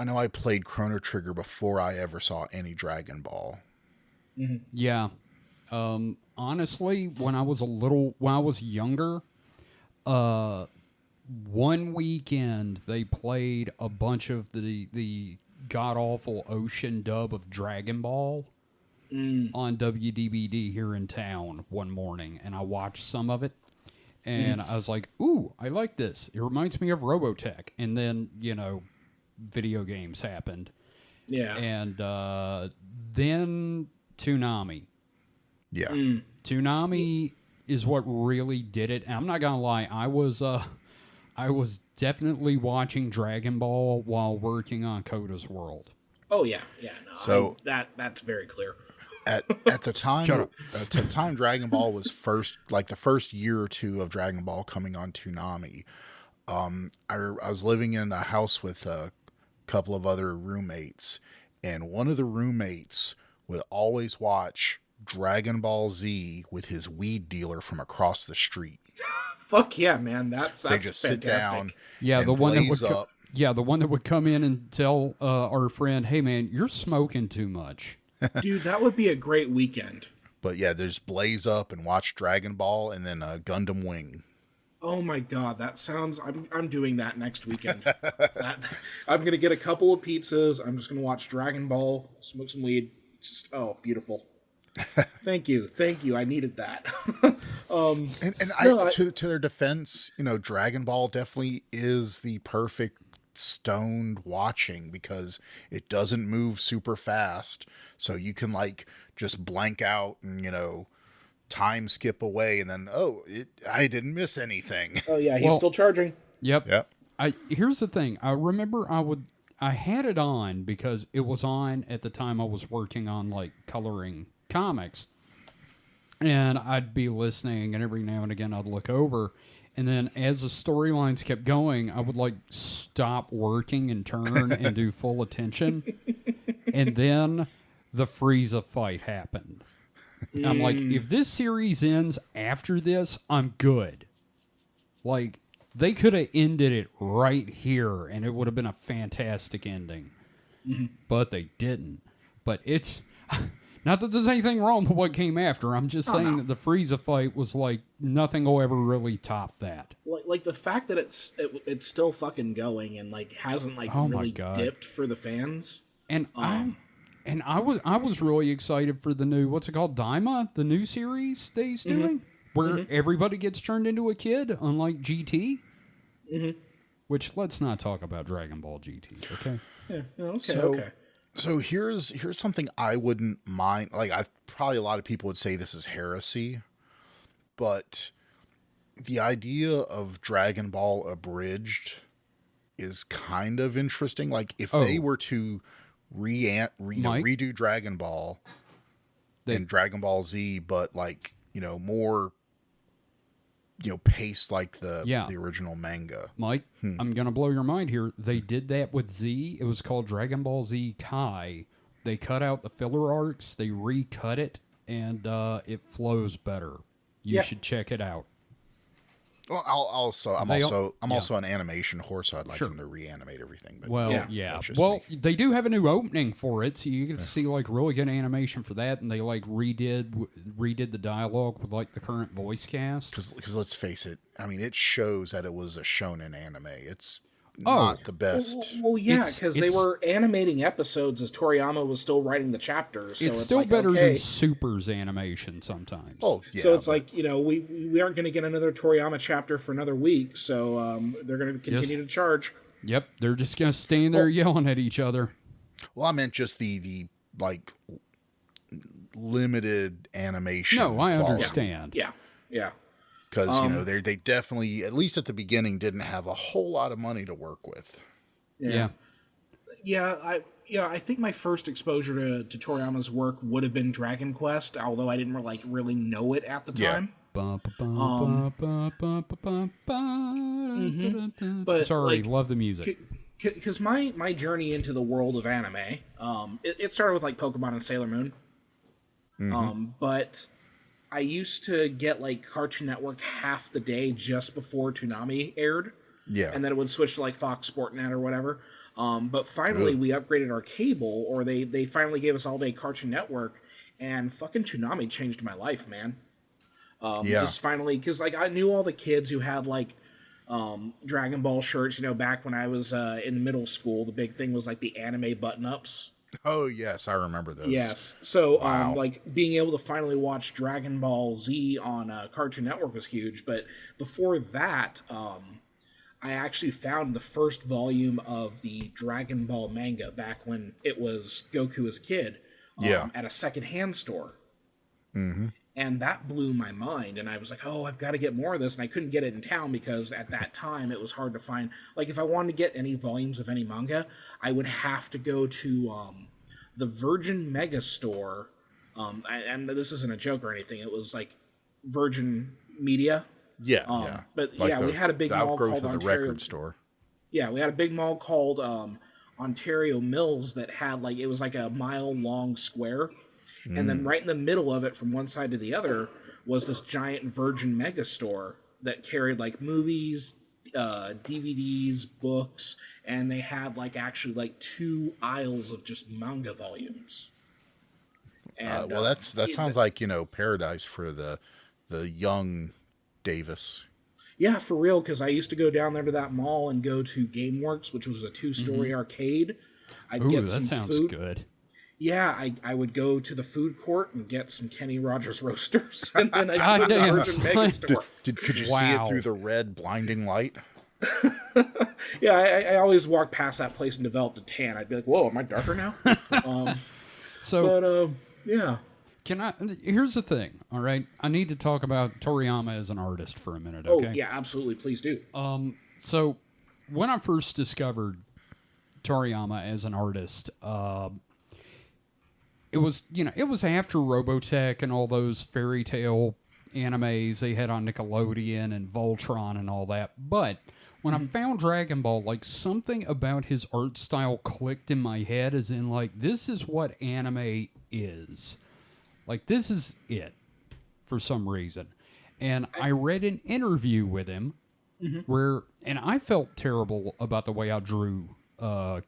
know I played Chrono Trigger before I ever saw any Dragon Ball. Mm-hmm. Yeah. Honestly, when I was younger, one weekend they played a bunch of the god-awful ocean dub of Dragon Ball on WDBD here in town one morning, and I watched some of it, and I was like, ooh, I like this. It reminds me of Robotech. And then, video games happened. Yeah. And then Toonami. Yeah. Toonami is what really did it. And I'm not going to lie, I was definitely watching Dragon Ball while working on Coda's World. Oh, yeah. Yeah. No, so that's very clear. At the time, Shut up. at the time Dragon Ball was first, like the first year or two of Dragon Ball coming on Toonami. I was living in a house with a couple of other roommates, and one of the roommates would always watch Dragon Ball Z with his weed dealer from across the street. Fuck yeah, man! That's They just sit fantastic. down. Yeah, and the one that would blaze up. the one that would come in and tell our friend, "Hey man, you're smoking too much." Dude, that would be a great weekend. But yeah, there's blaze up and watch Dragon Ball, and then Gundam Wing. Oh my god, that sounds. I'm doing that next weekend. I'm gonna get a couple of pizzas. I'm just gonna watch Dragon Ball, smoke some weed. Just beautiful. Thank you. I needed that. To their defense, Dragon Ball definitely is the perfect stoned watching because it doesn't move super fast, so you can like just blank out and time skip away, and then I didn't miss anything. Oh yeah, he's still charging. Yep. Here's the thing. I remember I had it on because it was on at the time I was working on like coloring comics, and I'd be listening, and every now and again I'd look over, and then as the storylines kept going, I would like stop working and turn and do full attention, and then the Frieza fight happened. I'm like, if this series ends after this, I'm good. Like, they could have ended it right here, and it would have been a fantastic ending. Mm-hmm. But they didn't. But it's... Not that there's anything wrong with what came after. I'm just saying that the Frieza fight was like, nothing will ever really top that. Like the fact that it's still fucking going and like hasn't like really dipped for the fans. And I was really excited for the new, what's it called, Daima, the new series that he's doing, where everybody gets turned into a kid, unlike GT. Mm-hmm. Which, let's not talk about Dragon Ball GT, okay? Yeah, okay. So here's something I wouldn't mind. Like, probably a lot of people would say this is heresy, but the idea of Dragon Ball abridged is kind of interesting. Like, if they were to redo Dragon Ball and Dragon Ball Z, but like, more, paced like the original manga. Mike, I'm going to blow your mind here. They did that with Z. It was called Dragon Ball Z Kai. They cut out the filler arcs, they recut it, and it flows better. You should check it out. Well, I'm also an animation whore, so I'd like them to reanimate everything. But well, they do have a new opening for it, so you get to see like really good animation for that, and they like redid the dialogue with like the current voice cast. Because let's face it, I mean, it shows that it was a shonen anime. It's not the best. Well, yeah, because they were animating episodes as Toriyama was still writing the chapters. So it's still like, better than Super's animation sometimes. Oh, yeah. So it's like, we aren't going to get another Toriyama chapter for another week, so they're going to continue to charge. Yep, they're just going to stand there yelling at each other. Well, I meant just the like limited animation. No, I quality. understand. Yeah. Because, they definitely, at least at the beginning, didn't have a whole lot of money to work with. Yeah. I think my first exposure to Toriyama's work would have been Dragon Quest, although I didn't really know it at the time. But sorry, love the music. Because my journey into the world of anime, it started with like Pokemon and Sailor Moon. But I used to get like Cartoon Network half the day just before Toonami aired. Yeah. And then it would switch to like Fox Sportnet or whatever. But finally we upgraded our cable, or they finally gave us all day Cartoon Network, and fucking Toonami changed my life, man. Just finally, because like I knew all the kids who had like Dragon Ball shirts, back when I was in middle school. The big thing was like the anime button-ups. Oh, yes, I remember those. Yes. So, like, being able to finally watch Dragon Ball Z on Cartoon Network was huge. But before that, I actually found the first volume of the Dragon Ball manga back when it was Goku as a kid at a secondhand store. Mm-hmm. And that blew my mind. And I was like, I've got to get more of this. And I couldn't get it in town because at that time it was hard to find. Like, if I wanted to get any volumes of any manga, I would have to go to the Virgin Mega Store And this isn't a joke or anything. It was like Virgin Media. Yeah, yeah. But like we had a big mall outgrowth called of the Ontario. record store. Yeah, we had a big mall called Ontario Mills that had it was like a mile-long square. And then right in the middle of it, from one side to the other, was this giant Virgin Mega store that carried movies, DVDs, books, and they had actually 2 aisles of just manga volumes. And, well, that sounds like paradise for the young Davis. Yeah, for real, because I used to go down there to that mall and go to GameWorks, which was a 2-story arcade. I'd get some that sounds food. good. Yeah, I would go to the food court and get some Kenny Rogers roasters, and then I'd go to the Virgin Mega store. Could you see it through the red blinding light? Yeah, I always walked past that place and developed a tan. I'd be like, whoa, am I darker now? Yeah. Here's the thing, all right? I need to talk about Toriyama as an artist for a minute, okay? Oh, yeah, absolutely. Please do. So, when I first discovered Toriyama as an artist, it was after Robotech and all those fairy tale animes they had on Nickelodeon and Voltron and all that. But when I found Dragon Ball, something about his art style clicked in my head, as in this is what anime is. This is it for some reason. And I read an interview with him and I felt terrible about the way I drew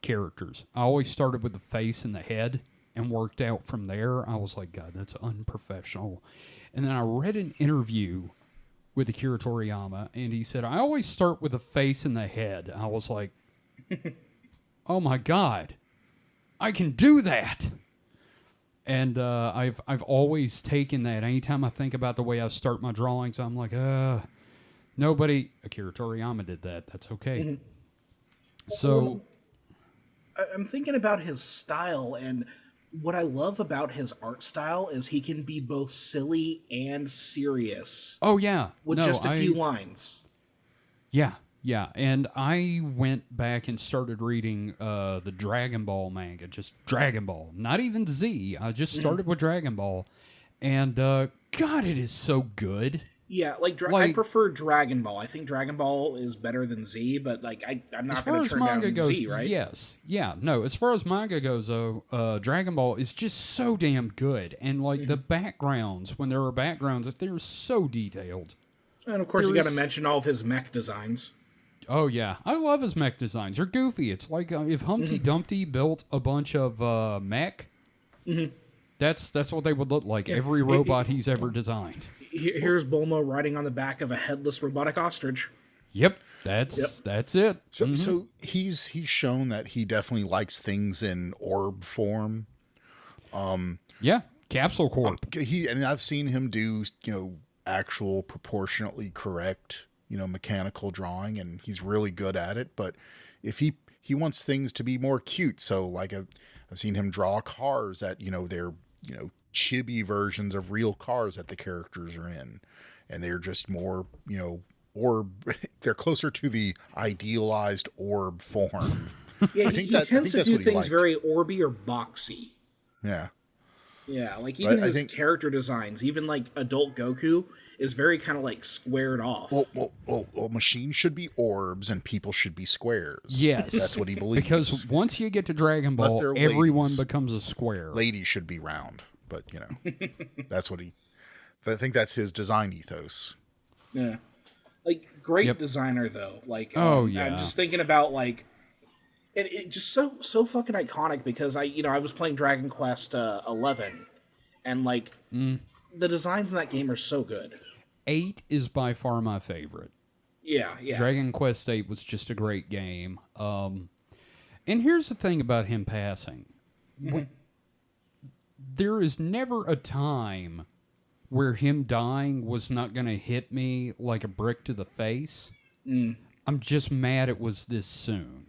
characters. I always started with the face and the head and worked out from there. I was like, God, that's unprofessional. And then I read an interview with Akira Toriyama, and he said, I always start with the face and the head. I was like, oh my God, I can do that. And I've always taken that. Anytime I think about the way I start my drawings, I'm like, nobody. Akira Toriyama did that. That's okay. So I'm thinking about his style, and what I love about his art style is he can be both silly and serious. Oh, yeah. With just a few lines. Yeah, yeah. And I went back and started reading the Dragon Ball manga, just Dragon Ball, not even Z. I just started with Dragon Ball. And, God, it is so good. Yeah, I prefer Dragon Ball. I think Dragon Ball is better than Z, but I'm not going to turn down Z, right? Yes. Yeah, no, as far as manga goes, though, Dragon Ball is just so damn good. And, the backgrounds, when there are backgrounds, they're so detailed. And, of course, you got to mention all of his mech designs. Oh, yeah. I love his mech designs. They're goofy. It's like if Humpty Dumpty built a bunch of mech, that's what they would look like. Yeah. Every robot he's ever designed. Here's Bulma riding on the back of a headless robotic ostrich. Yep, that's it. So he's shown that he definitely likes things in orb form. Yeah, capsule corp. And I've seen him do actual proportionately correct mechanical drawing, and he's really good at it. But if he wants things to be more cute, so I've seen him draw cars that they're chibi versions of real cars that the characters are in, and they're just more orb. They're closer to the idealized orb form. Yeah, he tends to do things very orby or boxy. Yeah, even his character designs, even adult Goku is very kind of squared off. Well, machines should be orbs and people should be squares. Yes, that's what he believes. Because once you get to Dragon Ball, everyone becomes a square. Ladies should be round. But, that's what I think that's his design ethos. Yeah. Great designer, though. I'm just thinking about, it just so fucking iconic because I was playing Dragon Quest 11, and, the designs in that game are so good. 8 is by far my favorite. Yeah. Dragon Quest 8 was just a great game. And here's the thing about him passing. There is never a time where him dying was not going to hit me like a brick to the face. I'm just mad it was this soon.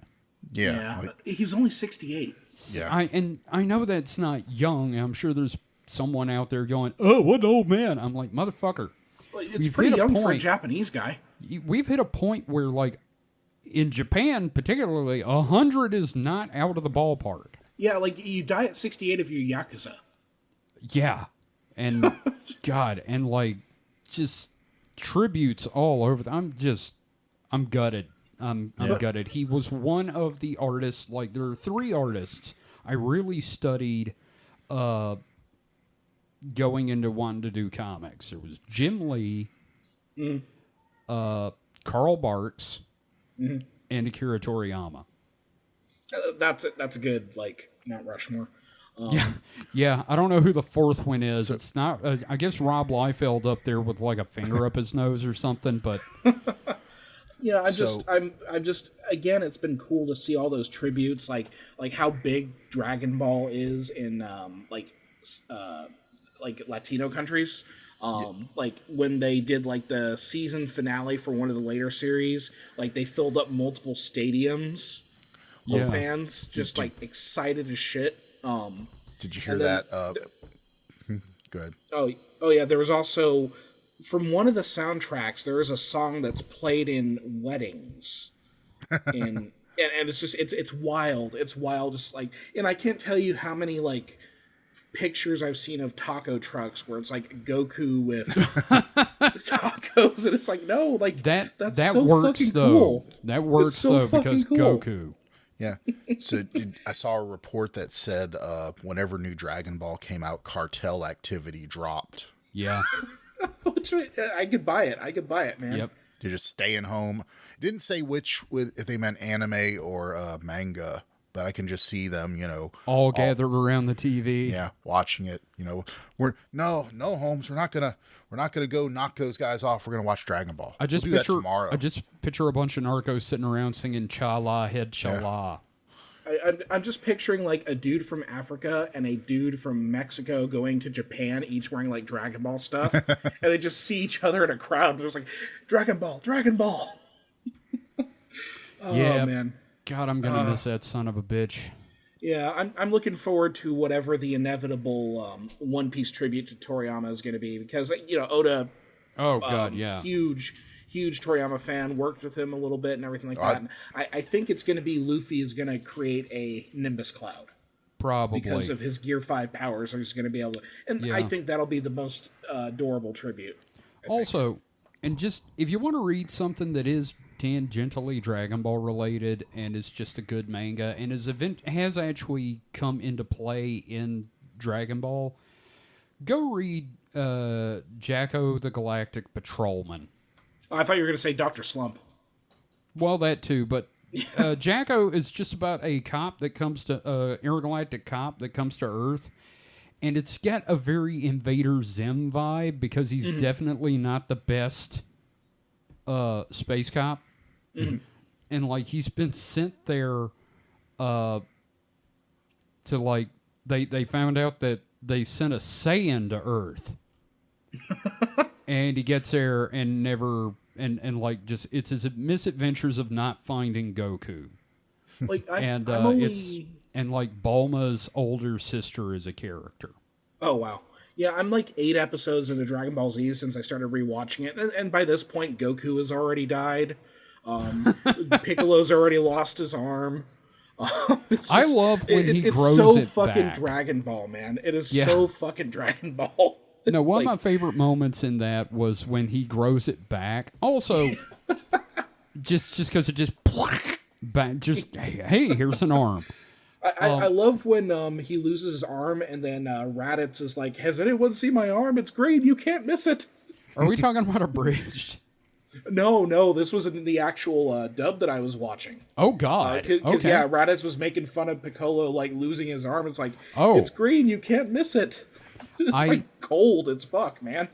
Yeah. But he was only 68. Yeah. I know that's not young. I'm sure there's someone out there going, oh, what an old man. I'm like, motherfucker. Well, it's pretty young for a Japanese guy. We've hit a point where, in Japan particularly, 100 is not out of the ballpark. Yeah, you die at 68 if you're Yakuza. Yeah. And God, and like just tributes all over. I'm gutted. I'm gutted. He was one of the artists. Like there are 3 artists I really studied going into wanting to do comics. There was Jim Lee, Karl Barks, and Akira Toriyama. That's a good like Mount Rushmore. Yeah. I don't know who the 4th one is. It's not. I guess Rob Liefeld up there with like a finger up his nose or something. But yeah, I'm just again, it's been cool to see all those tributes, like how big Dragon Ball is in like Latino countries. Like when they did like the season finale for one of the later series, like they filled up multiple stadiums of fans, just like excited as shit. Did you hear that? Go ahead. Oh yeah. There was also from one of the soundtracks. There is a song that's played in weddings, and it's just it's wild. It's wild. Just like, and I can't tell you how many like pictures I've seen of taco trucks where it's like Goku with tacos, and it's like no, like that so works though. Cool. That works so though because cool. Goku. Yeah. So I saw a report that said whenever new Dragon Ball came out, cartel activity dropped. Yeah. Which I could buy it, man. Yep. They're just staying home. It didn't say if they meant anime or manga, but I can just see them, all gathered around the TV. Yeah, watching it. We're no Holmes. We're not gonna go knock those guys off. We're gonna watch Dragon Ball. I just we'll do that tomorrow. I just picture a bunch of narcos sitting around singing "Cha-la, head cha-la." I'm just picturing like a dude from Africa and a dude from Mexico going to Japan, each wearing like Dragon Ball stuff, and they just see each other in a crowd. There's like Dragon Ball. Oh yeah, man. God, I'm gonna miss that son of a bitch. Yeah, I'm looking forward to whatever the inevitable One Piece tribute to Toriyama is going to be, because Oda. Oh God, yeah. Huge Toriyama fan, worked with him a little bit and everything like that. And I think it's going to be Luffy is going to create a Nimbus Cloud. Probably. Because of his Gear 5 powers, so he's going to be able to... And I think that'll be the most adorable tribute. Also, and just, if you want to read something that is tangentially Dragon Ball related and is just a good manga and has actually come into play in Dragon Ball, go read Jacko the Galactic Patrolman. I thought you were going to say Dr. Slump. Well, that too, but Jacko is just about a cop that comes to intergalactic cop that comes to Earth, and it's got a very Invader Zim vibe because he's definitely not the best space cop, and like he's been sent there to like they found out that they sent a Saiyan to Earth, and he gets there and never. And like just it's his misadventures of not finding Goku, like and it's like Bulma's older sister is a character. Oh wow, yeah, I'm like 8 episodes into Dragon Ball Z since I started rewatching it, and by this point Goku has already died. Piccolo's already lost his arm. I love when he grows it back. It's so fucking back. Dragon Ball, man. It is so fucking Dragon Ball. No, one of my favorite moments in that was when he grows it back. Also, just because it just back, just hey, here's an arm. I love when he loses his arm and then Raditz is like, "Has anyone seen my arm? It's green. You can't miss it." Are we talking about Abridged? No, this was in the actual dub that I was watching. Oh God! Because okay. Raditz was making fun of Piccolo like losing his arm. It's like, oh, it's green. You can't miss it. It's like cold as fuck, man.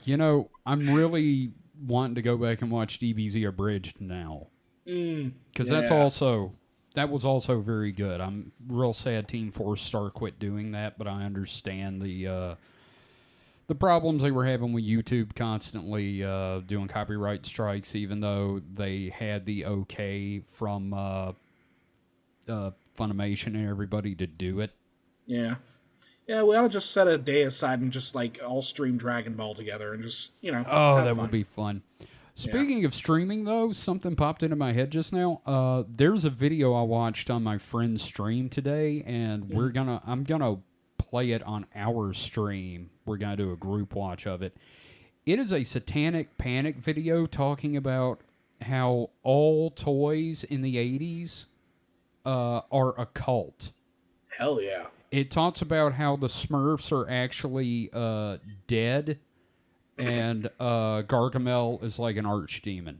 I'm really wanting to go back and watch DBZ Abridged now. Because that was also very good. I'm real sad Team 4 Star quit doing that, but I understand the problems they were having with YouTube constantly doing copyright strikes, even though they had the okay from Funimation and everybody to do it. Yeah. Yeah, we ought to just set a day aside and just, like, all stream Dragon Ball together and just, Oh, that would be fun. Speaking of streaming, though, something popped into my head just now. There's a video I watched on my friend's stream today, and I'm gonna play it on our stream we're going to do a group watch of it. It is a satanic panic video talking about how all toys in the 80s are a cult. Hell yeah. It talks about how the Smurfs are actually dead, and Gargamel is like an archdemon.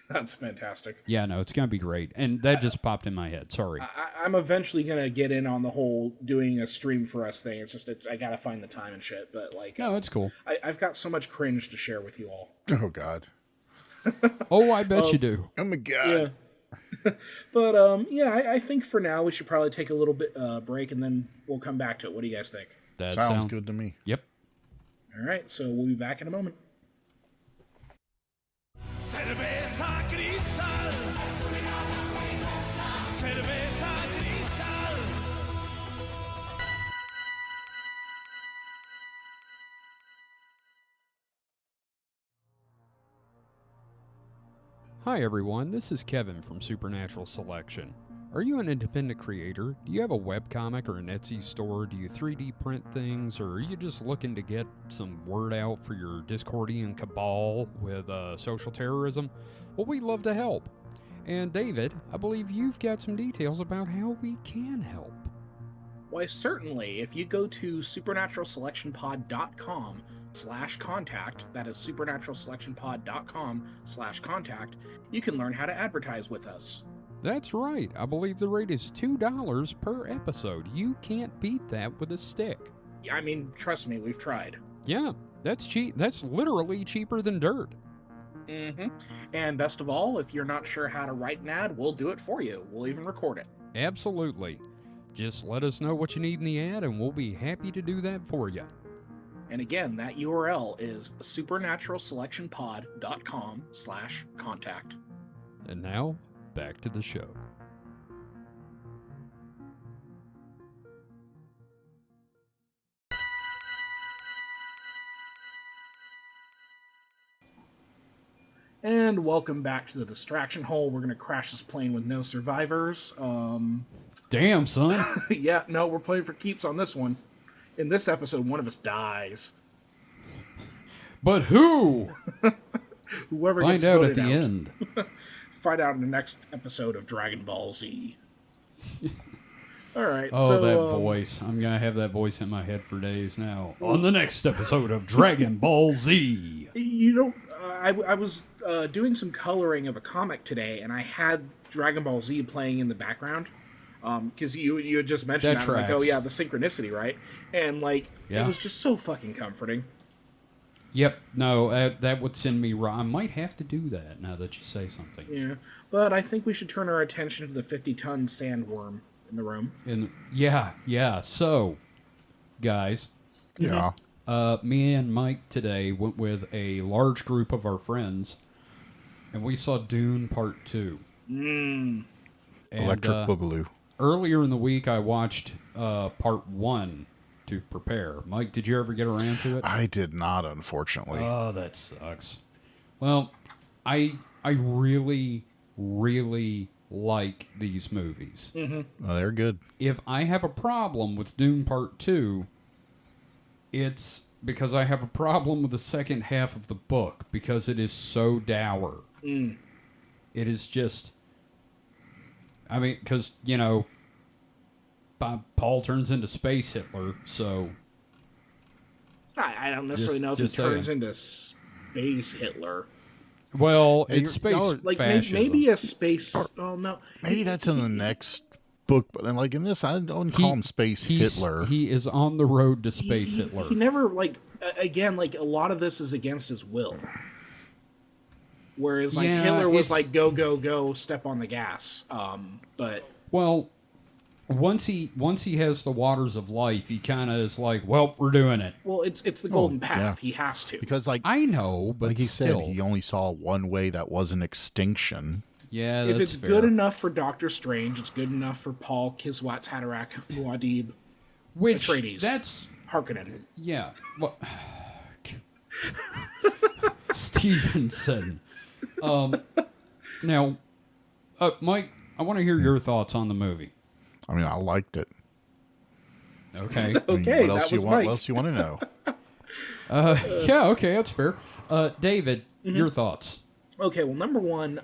That's fantastic. Yeah, no, it's going to be great. And that just popped in my head. Sorry. I'm eventually going to get in on the whole doing a stream for us thing. It's just, I got to find the time and shit. But, like... No, it's cool. I've got so much cringe to share with you all. Oh, God. Oh, I bet you do. Oh, my God. Yeah. But, I think for now we should probably take a little bit break, and then we'll come back to it. What do you guys think? That Sounds good to me. Yep. All right, so we'll be back in a moment. Cerveza Cristal. Cerveza Cristal. Hi, everyone. This is Kevin from Supernatural Selection. Are you an independent creator? Do you have a webcomic or an Etsy store? Do you 3D print things? Or are you just looking to get some word out for your Discordian cabal with social terrorism? Well, we'd love to help. And David, I believe you've got some details about how we can help. Why, certainly. If you go to supernaturalselectionpod.com/contact, that is supernaturalselectionpod.com/contact, you can learn how to advertise with us. That's right. I believe the rate is $2 per episode. You can't beat that with a stick. I mean, trust me, we've tried. Yeah, that's cheap. That's literally cheaper than dirt. Mm-hmm. And best of all, if you're not sure how to write an ad, we'll do it for you. We'll even record it. Absolutely. Just let us know what you need in the ad, and we'll be happy to do that for you. And again, that URL is supernaturalselectionpod.com/contact. And now, back to the show. And welcome back to the distraction hole. We're going to crash this plane with no survivors. Damn, son. Yeah, no, we're playing for keeps on this one. In this episode, one of us dies. But who? Whoever Find gets out voted at the end. Find out in the next episode of Dragon Ball Z. All right. Oh, so, that voice. I'm going to have that voice in my head for days now. On the next episode of Dragon Ball Z. You know, I was doing some coloring of a comic today, and I had Dragon Ball Z playing in the background. Because you had just mentioned that. I'm like, oh, yeah, the synchronicity, right? And, like, It was just so fucking comforting. Yep. No, that would send me wrong. I might have to do that now that you say something. Yeah. But I think we should turn our attention to the 50-ton sandworm in the room. Yeah. So, guys. Yeah. Me and Mike today went with a large group of our friends, and we saw Dune Part 2. Electric Boogaloo. Earlier in the week, I watched Part 1 to prepare. Mike, did you ever get around to it? I did not, unfortunately. Oh, that sucks. Well, I really, really like these movies. Well, they're good. If I have a problem with Dune Part 2, it's because I have a problem with the second half of the book, because it is so dour. It is just... I mean, because, you know, Paul turns into Space Hitler, so... I don't necessarily know if he turns into Space Hitler. Well, it's space like fascism. maybe a space... Oh, no. Maybe that's in the next book, but like in this, I don't call him Space Hitler. He is on the road to Space Hitler. He never, like... Again, like, a lot of this is against his will. Whereas, like, Hitler was like, go, go, go, step on the gas. But... Well... Once he has the waters of life, he kind of is like, well, we're doing it. Well, it's the golden path. Yeah. He has to. Because, like... I know, but like he still. said, he only saw one way that wasn't extinction. Yeah, that's If it's fair. good enough for Doctor Strange, it's good enough for Paul Kiswat Haderach Muad'Dib. Which, Atreides. that's... Harkonnen. Yeah. Well, Stevenson. Now, Mike, I want to hear your thoughts on the movie. I mean, I liked it. Okay. Okay, what else that was What Mike. else you want to know? Yeah, okay, that's fair. David, your thoughts? Okay, well, number one,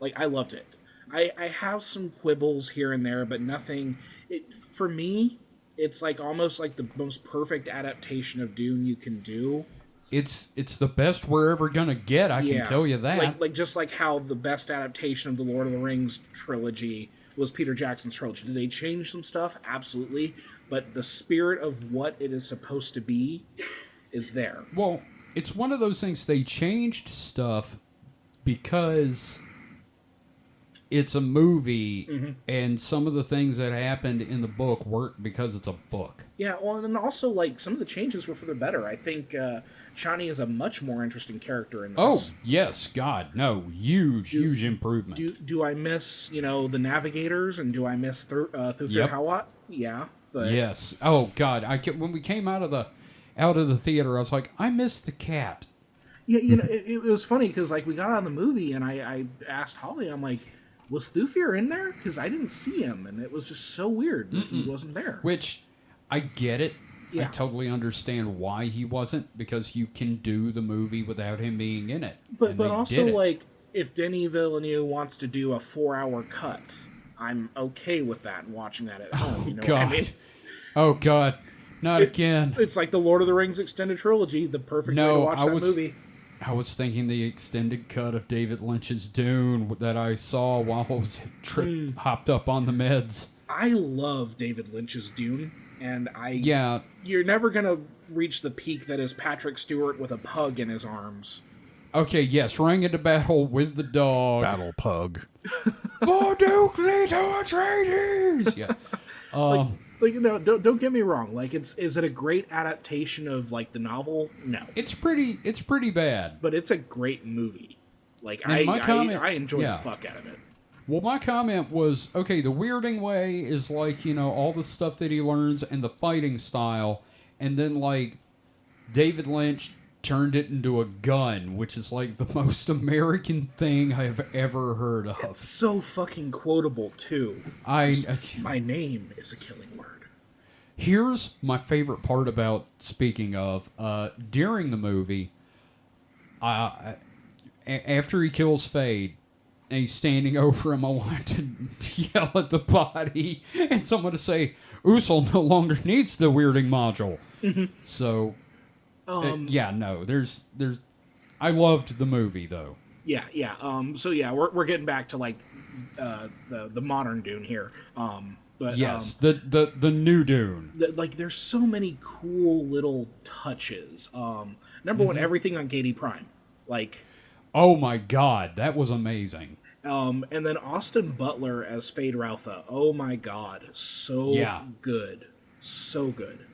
like, I loved it. I have some quibbles here and there, but nothing. For me, it's like almost like the most perfect adaptation of Dune you can do. It's the best we're ever gonna get. I can tell you that. Like just like how the best adaptation of the Lord of the Rings trilogy was Peter Jackson's trilogy. Did they change some stuff? Absolutely. But the spirit of what it is supposed to be is there. Well, it's one of those things. They changed stuff because it's a movie, and some of the things that happened in the book work because it's a book. Yeah, well, and also, like, some of the changes were for the better. I think Chani is a much more interesting character in this. Oh, yes, God, no, huge improvement. Do I miss, the Navigators, and do I miss Thufir Yep. Hawat? Yeah, but... Yes. Oh, God, when we came out of the theater, I was like, I miss the cat. Yeah, it was funny, because, like, we got on the movie, and I asked Holly, I'm like, was Thufir in there? Because I didn't see him, and it was just so weird that he wasn't there. Which, I get it. Yeah. I totally understand why he wasn't, because you can do the movie without him being in it. But they also, did it. like, if Denis Villeneuve wants to do a 4-hour cut, I'm okay with that and watching that at home. You know God. what I mean? Oh, God. Not again. It's like the Lord of the Rings extended trilogy, the perfect way to watch that movie. I was thinking the extended cut of David Lynch's Dune that I saw while I was hopped up on the meds. I love David Lynch's Dune, and Yeah. you're never gonna reach the peak that is Patrick Stewart with a pug in his arms. Okay, yes, rang into battle with the dog. Battle Pug. For Duke Leto Atreides! Yeah. Like, don't get me wrong. Like, is it a great adaptation of, like, the novel? No, It's pretty bad. but it's a great movie. Like, And my comment- I enjoyed yeah. the fuck out of it. Well, my comment was, okay, the weirding way is like, all the stuff that he learns and the fighting style, and then, like, David Lynch turned it into a gun, which is, like, the most American thing I've ever heard of. It's so fucking quotable, too. My name is a killing word. Here's my favorite part about, speaking of, during the movie, after he kills Fade, and he's standing over him, I wanted to yell at the body and someone to say, Usul no longer needs the weirding module. So, there's I loved the movie, though. Yeah. So yeah, we're getting back to, like, the modern Dune here. But Yes, the new Dune. like, there's so many cool little touches. Number one, everything on Katie Prime, like, Oh my God, that was amazing. and then Austin Butler as Fade Routha. Oh my God, so good, so good.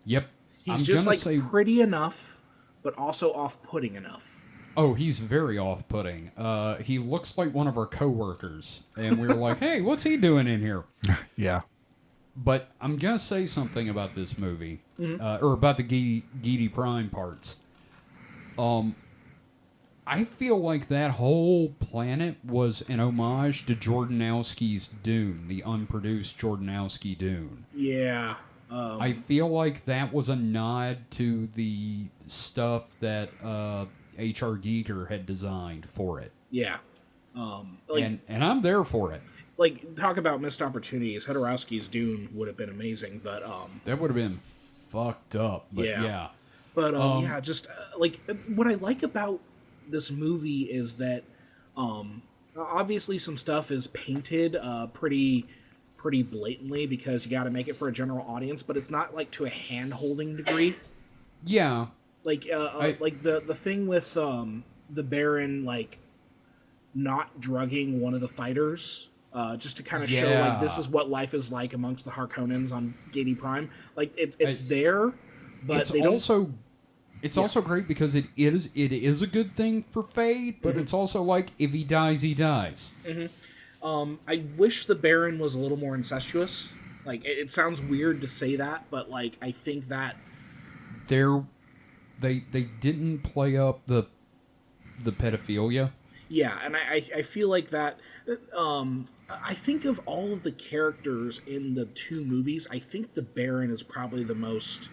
Yep. He's just like pretty enough, but also off-putting enough. Oh, he's very off-putting. He looks like one of our coworkers, and we were like, "Hey, what's he doing in here?" Yeah. But I'm gonna say something about this movie, or about the Geedy Prime parts. I feel like that whole planet was an homage to Jordanowski's Dune, the unproduced Jordanowski Dune. Yeah. I feel like that was a nod to the stuff that H.R. Giger had designed for it. Yeah. And I'm there for it. Like, talk about missed opportunities. Jodorowsky's Dune would have been amazing, but That would have been fucked up, but yeah. But yeah, just like, what I like about this movie is that obviously some stuff is painted pretty blatantly because you got to make it for a general audience, but it's not like to a hand-holding degree. Yeah. Like like the thing with the Baron, like, not drugging one of the fighters, just to kind of show, like, this is what life is like amongst the Harkonnens on Gady Prime. Like, it's there, but it's they also also great because it is a good thing for Fade, but it's also like, if he dies, he dies. I wish the Baron was a little more incestuous. Like, it sounds weird to say that, but, like, I think that They didn't play up the pedophilia. Yeah, and I feel like that. I think of all of the characters in the two movies, I think the Baron is probably the most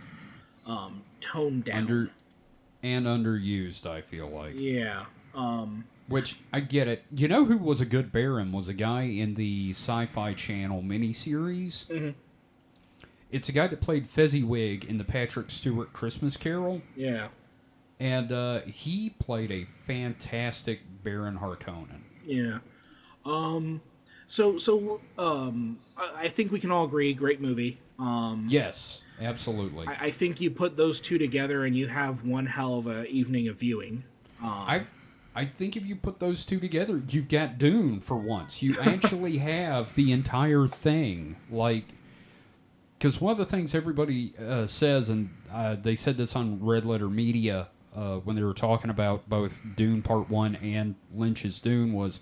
toned down. Underused, I feel like. Yeah. Which, I get it. You know who was a good Baron? Was a guy in the Sci-Fi Channel miniseries. Mm-hmm. It's a guy that played Fezziwig in the Patrick Stewart Christmas Carol. Yeah. And he played a fantastic Baron Harkonnen. Yeah. So I think we can all agree, great movie. Yes, absolutely. I think you put those two together and you have one hell of an evening of viewing. I think if you put those two together, you've got Dune for once. You actually have the entire thing. Like, because one of the things everybody says, and they said this on Red Letter Media when they were talking about both Dune Part 1 and Lynch's Dune, was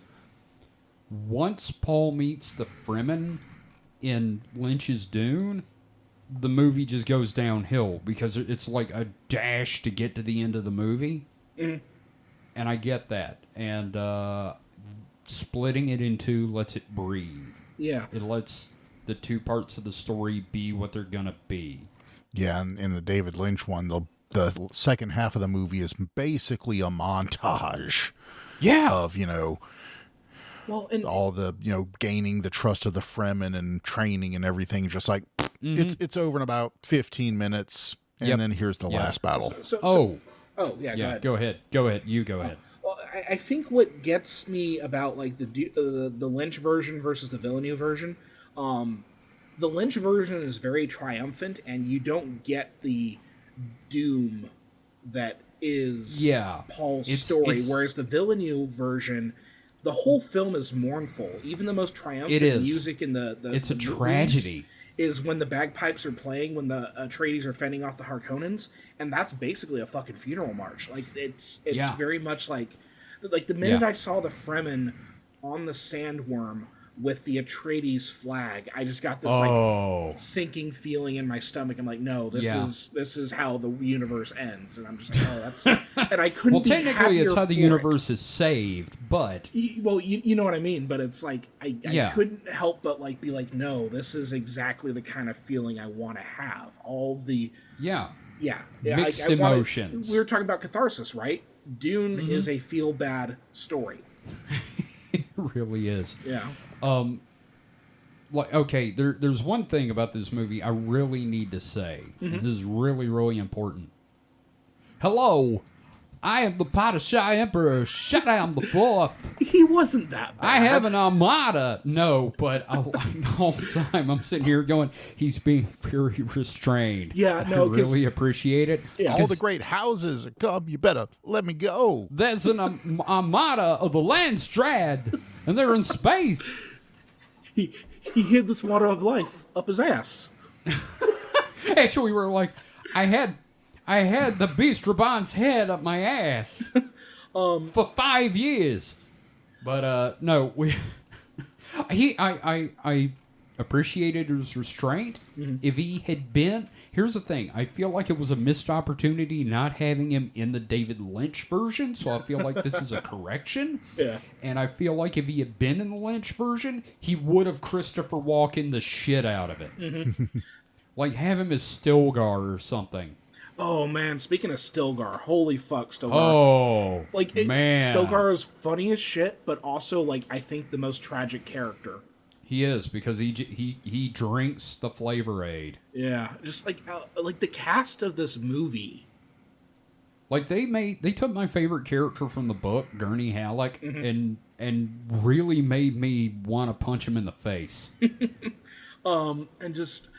once Paul meets the Fremen in Lynch's Dune, the movie just goes downhill because it's like a dash to get to the end of the movie. Mm. And I get that. And splitting it in two lets it breathe. Yeah. It lets the two parts of the story be what they're going to be. Yeah, and in the David Lynch one, the second half of the movie is basically a montage. Yeah. Of, well, and all the, gaining the trust of the Fremen and training and everything. Just like, it's over in about 15 minutes, and then here's the last battle. Oh, yeah, go ahead. Go ahead. You go ahead. Well, I think what gets me about like the Lynch version versus the Villeneuve version, the Lynch version is very triumphant, and you don't get the doom that is Paul's story. Whereas the Villeneuve version, the whole film is mournful. Even the most triumphant music in the it's a tragedy. Is when the bagpipes are playing, when the Atreides are fending off the Harkonnens, and that's basically a fucking funeral march. Like it's very much like the minute I saw the Fremen on the sandworm with the Atreides flag, I just got this like sinking feeling in my stomach. I'm like, no, this is how the universe ends, and I'm just that's and I couldn't. Well, technically, it's how the universe is saved, but you know what I mean. But it's like I couldn't help but like be like, no, this is exactly the kind of feeling I want to have. All the mixed emotions. We were talking about catharsis, right? Dune is a feel bad story. It really is. Yeah. There's one thing about this movie I really need to say. And this is really, really important. Hello, I am the Padishah Emperor, Shaddam the Fourth. He wasn't that bad. I have an armada. No, but the whole time I'm sitting here going, he's being very restrained. Yeah, no, I really appreciate it. Yeah. All the great houses come, you better let me go. There's an armada of the Landstrad, and they're in space. He hid this water of life up his ass. Actually, we were like, I had the Beast Raban's head up my ass for 5 years. But no, I appreciated his restraint. If he had been, here's the thing, I feel like it was a missed opportunity not having him in the David Lynch version, so I feel like this is a correction. Yeah. And I feel like if he had been in the Lynch version, he would have Christopher Walken the shit out of it. Like, have him as Stilgar or something. Oh, man, speaking of Stilgar, holy fuck, Stilgar. Oh, man. Stilgar is funny as shit, but also, like, I think the most tragic character. He is, because he drinks the Flavor Aid. Yeah, just, like the cast of this movie. Like, they took my favorite character from the book, Gurney Halleck, and really made me want to punch him in the face. And just...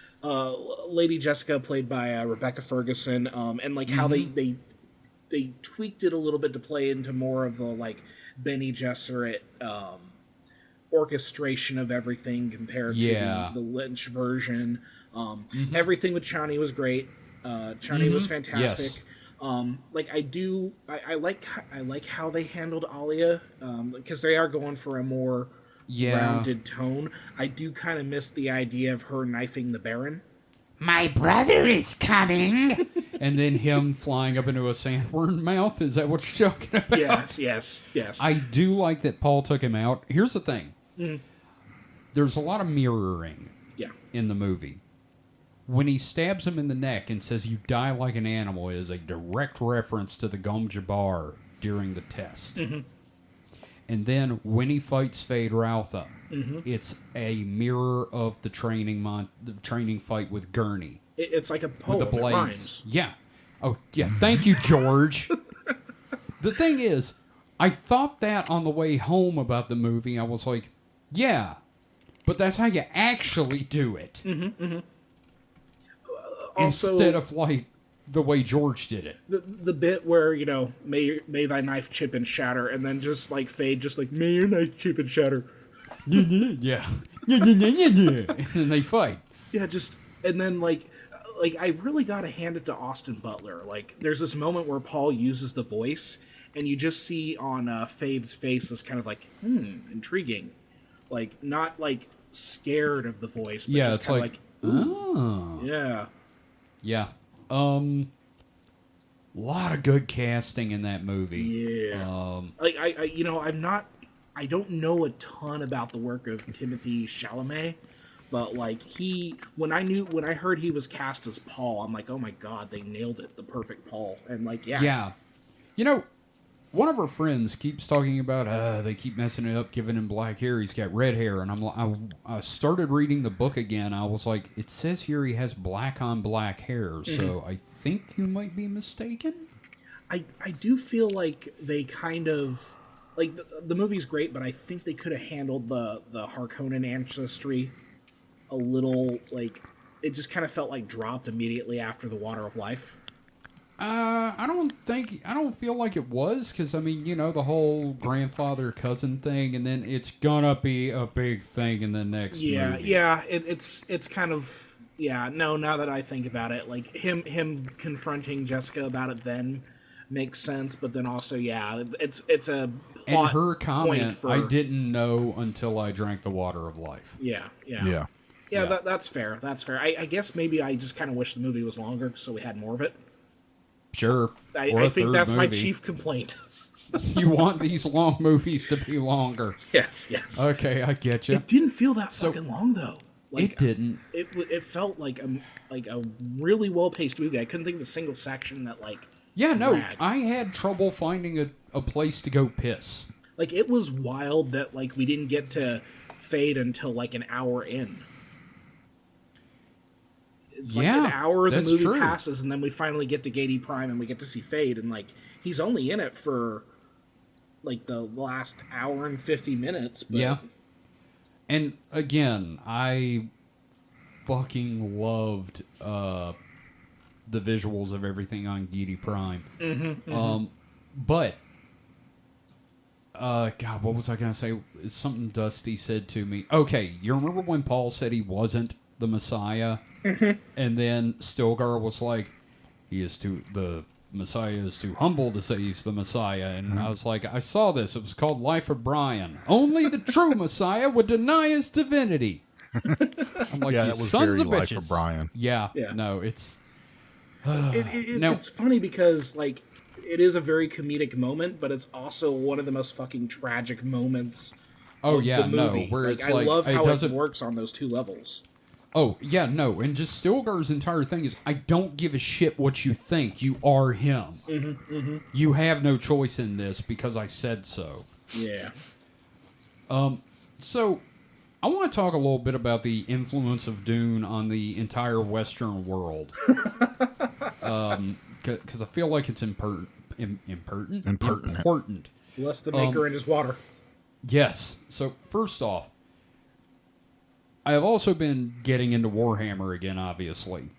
Lady Jessica, played by Rebecca Ferguson, and like how they tweaked it a little bit to play into more of the like Bene Gesserit orchestration of everything compared to the Lynch version. Everything with Chani was great. Chani was fantastic. Yes. Like I like how they handled Alia, because they are going for a more rounded tone. I do kind of miss the idea of her knifing the Baron. my brother is coming. And then him flying up into a sandworm mouth. Is that what you're talking about? Yes. I do like that Paul took him out. Here's the thing. There's a lot of mirroring in the movie. When he stabs him in the neck and says, "You die like an animal," is a direct reference to the Gom Jabbar during the test. And then when he fights Fade Routha, it's a mirror of the training fight with Gurney. It's like a poem. With the It blades. rhymes. Yeah. Oh, yeah. Thank you, George. The thing is, I thought that on the way home about the movie. I was like, yeah, but that's how you actually do it. Also, instead of like the way George did it. the bit where, you know, may thy knife chip and shatter, and then just like Fade, just like, may your knife chip and shatter. Yeah. And then they fight. Yeah, just, and then like I really gotta hand it to Austin Butler. Like, there's this moment where Paul uses the voice, and you just see on Fade's face this kind of like, intriguing. Like, not like scared of the voice, but just it's kind of like, oh. Yeah. Yeah. Lot of good casting in that movie. Yeah. Like, I don't know a ton about the work of Timothée Chalamet, but like when I heard he was cast as Paul, I'm like, oh my god, they nailed it, the perfect Paul. And like, Yeah. You know, one of our friends keeps talking about, they keep messing it up, giving him black hair. He's got red hair. And I'm like, I started reading the book again. I was like, it says here he has black on black hair. So I think you might be mistaken. I do feel like they kind of, like, the movie's great, but I think they could have handled the Harkonnen ancestry a little, like, it just kind of felt like dropped immediately after the Water of Life. I don't feel like it was, because, I mean, you know, the whole grandfather-cousin thing, and then it's gonna be a big thing in the next movie. Yeah, it's kind of, no, now that I think about it, like, him confronting Jessica about it then makes sense, but then also, it's a plot and her comment, for, I didn't know until I drank the Water of life. Yeah. Yeah. That's fair. I guess maybe I just kind of wish the movie was longer so we had more of it. Sure. I think that's movie. my chief complaint. You want these long movies to be longer. Yes. Okay, I get you. It didn't feel that fucking long, though. Like, it didn't. It felt like a really well-paced movie. I couldn't think of a single section that, like, dragged. I had trouble finding a place to go piss. Like, it was wild that, like, we didn't get to Fade until, like, an hour in. It's like an hour the movie passes, and then we finally get to Gady Prime, and we get to see Fade, and, like, he's only in it for, like, the last hour and 50 minutes. But... Yeah. And, again, I fucking loved the visuals of everything on Gady Prime. But, God, what was I going to say? It's something Dusty said to me. Okay, you remember when Paul said he wasn't the Messiah? And then Stilgar was like, the Messiah is too humble to say he's the Messiah. And I was like, I saw this. It was called Life of Brian. Only the true Messiah would deny his divinity. I'm like, yeah, you that was sons very of Life bitches. of Brian. Yeah. No, it's... It's funny because, like, it is a very comedic moment, but it's also one of the most fucking tragic moments of the movie. Where like, it's I like, love how it it works on those two levels. Oh, yeah, no, and just Stilgar's entire thing is, I don't give a shit what you think. You are him. You have no choice in this because I said so. Yeah. So, I want to talk a little bit about the influence of Dune on the entire Western world. Because I feel like it's important. Less the maker and his water. Yes. So, first off, I have also been getting into Warhammer again, obviously.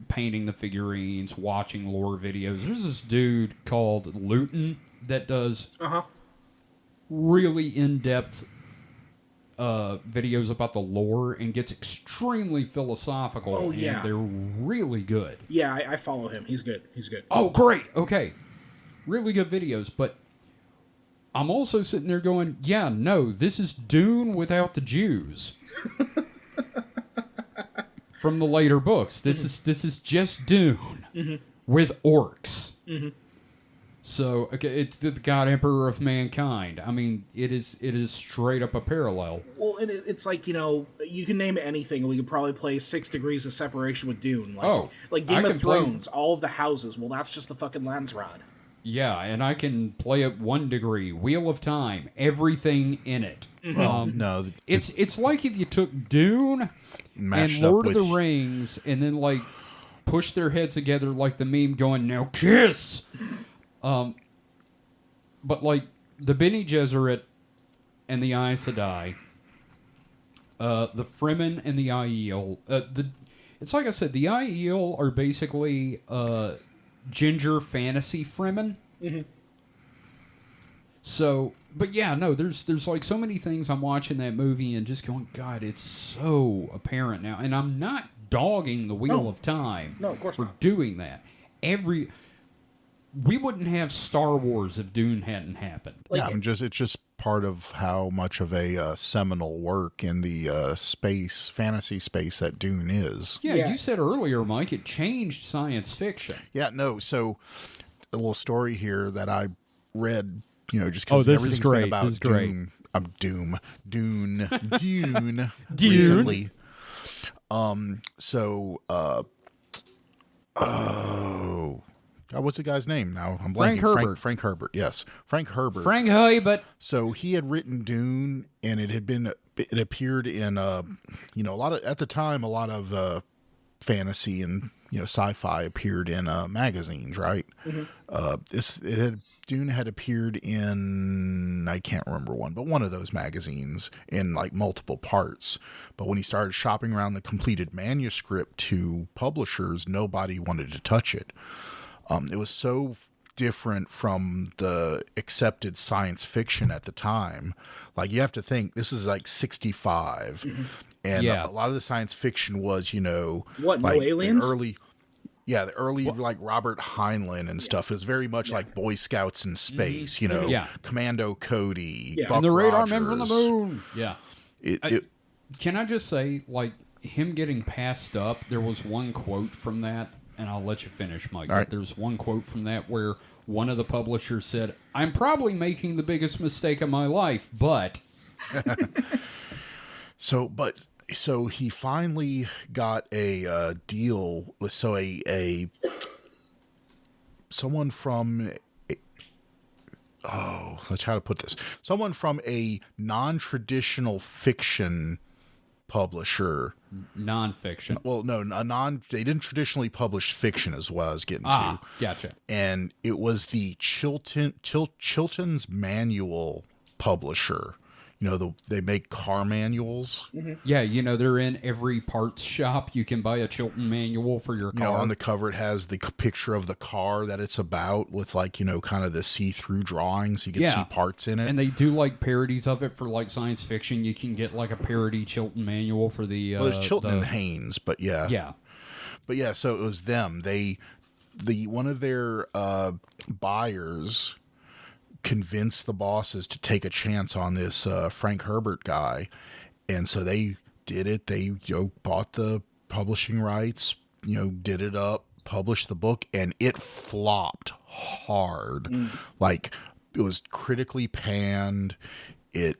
Painting the figurines, watching lore videos. There's this dude called Luton that does really in-depth videos about the lore and gets extremely philosophical. Oh, yeah. And they're really good. Yeah, I follow him. He's good. Oh, great. Okay. Really good videos, but I'm also sitting there going, yeah, no, this is Dune without the Jews. from the later books. This is just Dune with orcs. So okay, it's the God Emperor of mankind. I mean, it is straight up a parallel. Well, and it's like, you can name anything, and we could probably play 6 Degrees of Separation with Dune. Like Game of Thrones, all of the houses. Well, that's just the fucking Landsrod. Yeah, and I can play it 1 degree. Wheel of Time, everything in it. No, It's like if you took Dune and Lord of the Rings, and then like pushed their heads together like the meme going, "Now kiss." But like the Bene Gesserit and the Aes Sedai, the Fremen and the Aiel, it's like I said, the Aiel are basically ginger fantasy Fremen. So, but yeah, no, there's like so many things I'm watching that movie and just going, God, it's so apparent now. And I'm not dogging the Wheel of Time of course for not. doing that. We wouldn't have Star Wars if Dune hadn't happened. it's just part of how much of a seminal work in the fantasy space that Dune is. Yeah, you said earlier, Mike, it changed science fiction. Yeah, no. So a little story here that I read, just because this everything's is great. been about This is great. Dune recently. What's the guy's name now? I'm blanking. Frank Herbert. Frank Herbert. Yes, Frank Herbert. Frank Herbert. So he had written Dune, and it appeared in a lot of, at the time, a lot of fantasy and sci-fi appeared in magazines, right? Dune had appeared in, I can't remember one, but one of those magazines in like multiple parts. But when he started shopping around the completed manuscript to publishers, nobody wanted to touch it. It was so different from the accepted science fiction at the time. Like, you have to think, this is like 65. And a lot of the science fiction was, What, like no aliens? the early like Robert Heinlein and stuff. It was very much like Boy Scouts in space, Commando Cody, Buck And the radar Rogers. men from the moon. Yeah. It, Can I just say, like, him getting passed up, there was one quote from that, and I'll let you finish, Mike. Right. There's one quote from that where one of the publishers said, "I'm probably making the biggest mistake of my life, but..." So he finally got a deal with someone from let's how to put this. Someone from a non-traditional fiction publisher. Non-fiction. Well, no, they didn't traditionally publish fiction is what I was getting to. Gotcha. And it was the Chilton's Manual publisher. They make car manuals. Yeah, they're in every parts shop. You can buy a Chilton manual for your car. On the cover it has the picture of the car that it's about with like, kind of the see-through drawings. You can see parts in it. And they do like parodies of it for like science fiction. You can get like a parody Chilton manual for the... Well, there's Chilton and Haynes, but yeah. Yeah. But yeah, so it was them. One of their buyers convinced the bosses to take a chance on this Frank Herbert guy, and so they did it. They bought the publishing rights, did it up, published the book, and it flopped hard. Like, it was critically panned. They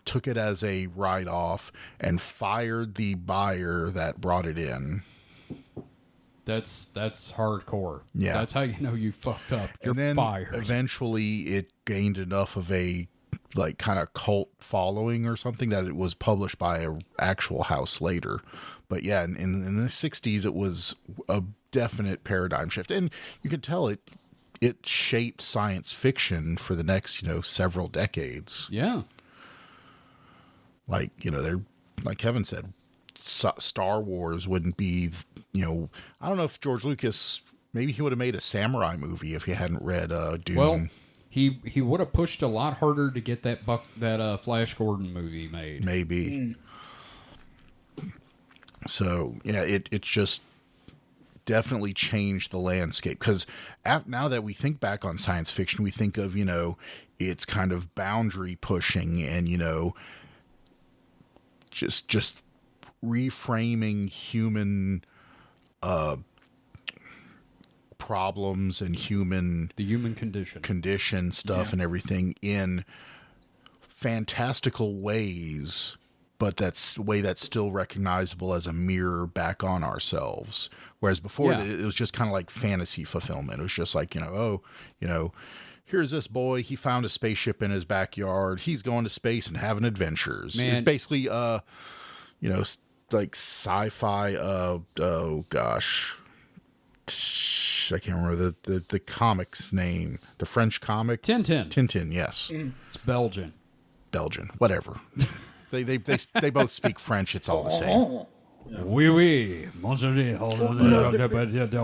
took it as a write-off and fired the buyer that brought it in. That's hardcore. Yeah. That's how you know you fucked up. You're and then fired. Eventually it gained enough of a like kind of cult following or something that it was published by an actual house later. But yeah, in the 60s it was a definite paradigm shift. And you could tell it shaped science fiction for the next, several decades. Yeah. Like, they're like Kevin said, Star Wars wouldn't be, I don't know if George Lucas, maybe he would have made a samurai movie if he hadn't read Dune. Well, he would have pushed a lot harder to get that Flash Gordon movie made. Maybe. So, yeah, it just definitely changed the landscape. Because now that we think back on science fiction, we think of, it's kind of boundary pushing and, just reframing human problems and the human condition stuff and everything in fantastical ways, but that's a way that's still recognizable as a mirror back on ourselves. Whereas before it was just kind of like fantasy fulfillment. It was just like, here's this boy, he found a spaceship in his backyard, he's going to space and having adventures. Man. It's basically like sci-fi oh gosh, I can't remember the comic's name. The French comic? Tintin, yes. It's Belgian, whatever. they both speak French. It's all the same. Oui,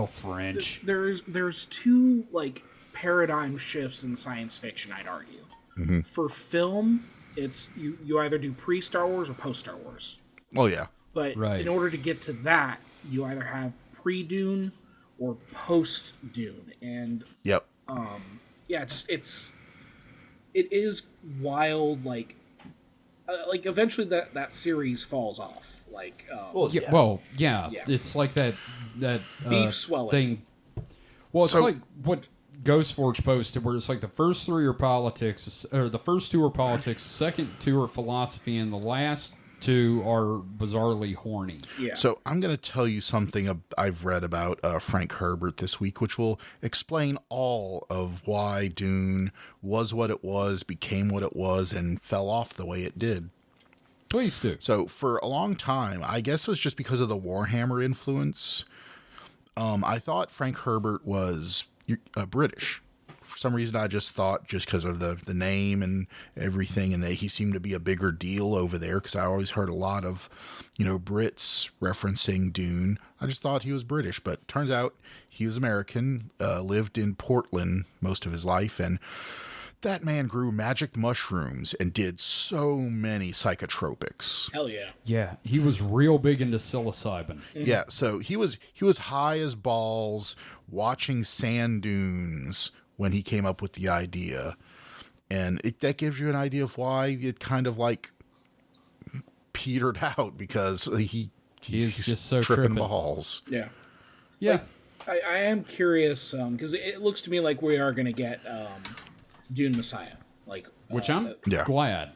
French. There's two like paradigm shifts in science fiction, I'd argue. Mm-hmm. For film, it's you either do pre-Star Wars or post-Star Wars. Oh yeah. But in order to get to that, you either have pre-Dune or post-Dune, and yep. It is wild. Like eventually that series falls off. Like, it's like that beef swelling thing. Well, it's like what Ghost Forge posted, where it's like the first three are politics, or the first two are politics, the second two are philosophy, and the last two are bizarrely horny. Yeah. So I'm going to tell you something I've read about Frank Herbert this week, which will explain all of why Dune was what it was, became what it was, and fell off the way it did. Please do. So for a long time, I guess it was just because of the Warhammer influence, I thought Frank Herbert was British. For some reason, I just thought, just because of the name and everything, and that he seemed to be a bigger deal over there, because I always heard a lot of, Brits referencing Dune. I just thought he was British, but turns out he was American, lived in Portland most of his life, and that man grew magic mushrooms and did so many psychotropics. Hell yeah. Yeah, he was real big into psilocybin. Yeah, so he was high as balls watching sand dunes when he came up with the idea. And that gives you an idea of why it kind of like petered out, because he's just so tripping tripping balls. Yeah. Yeah. Like, I am curious, because it looks to me like we are going to get Dune Messiah. Which I'm glad.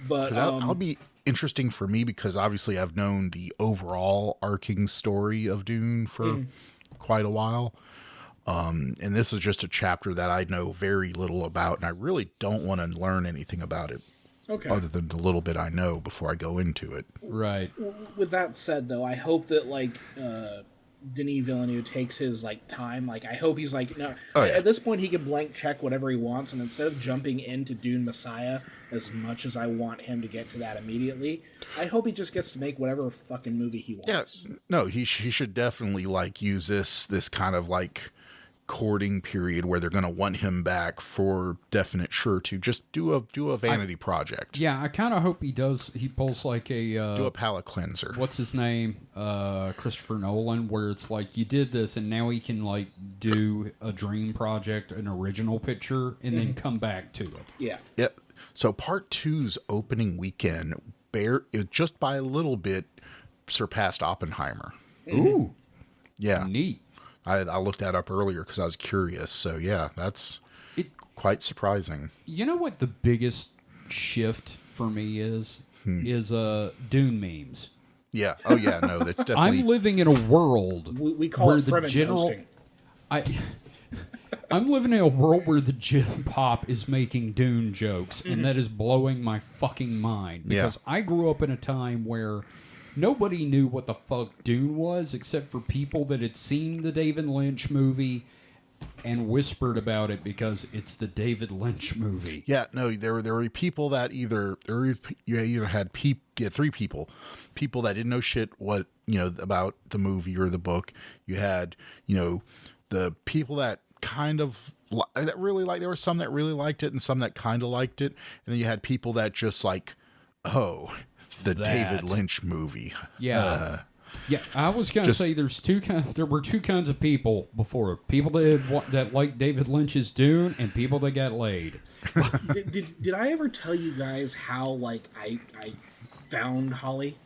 But that'll be interesting for me, because obviously I've known the overall arcing story of Dune for quite a while. And this is just a chapter that I know very little about, and I really don't want to learn anything about it. Okay. Other than the little bit I know before I go into it. Right. With that said, though, I hope that Denis Villeneuve takes his time. I hope he's no. Oh, yeah. At this point, he can blank check whatever he wants, and instead of jumping into Dune Messiah, as much as I want him to get to that immediately, I hope he just gets to make whatever fucking movie he wants. Yes. No, he should definitely use this kind of courting period where they're going to want him back for definite sure to just do a vanity project. Yeah, I kind of hope he does. He pulls do a palate cleanser. What's his name? Christopher Nolan, where it's you did this and now he can do a dream project, an original picture, and then come back to it. Yeah. Yeah. So part 2's opening weekend just by a little bit surpassed Oppenheimer. Ooh. Yeah. Neat. I looked that up earlier because I was curious. So, yeah, that's quite surprising. You know what the biggest shift for me is? Is Dune memes. Yeah. Oh, yeah. No, that's definitely... I'm living in a world we call where it the general... I'm living in a world where the Gen Pop is making Dune jokes, and that is blowing my fucking mind. Because I grew up in a time where... nobody knew what the fuck Dune was, except for people that had seen the David Lynch movie and whispered about it because it's the David Lynch movie. Yeah, no, there were people that you either had three people that didn't know shit about the movie or the book. You had the people that kind of that really liked. There were some that really liked it and some that kind of liked it, and then you had people that just David Lynch movie. Yeah. Yeah, I was going to say there were two kinds of people before. People that liked David Lynch's Dune and people that got laid. Did I ever tell you guys how I found Holly?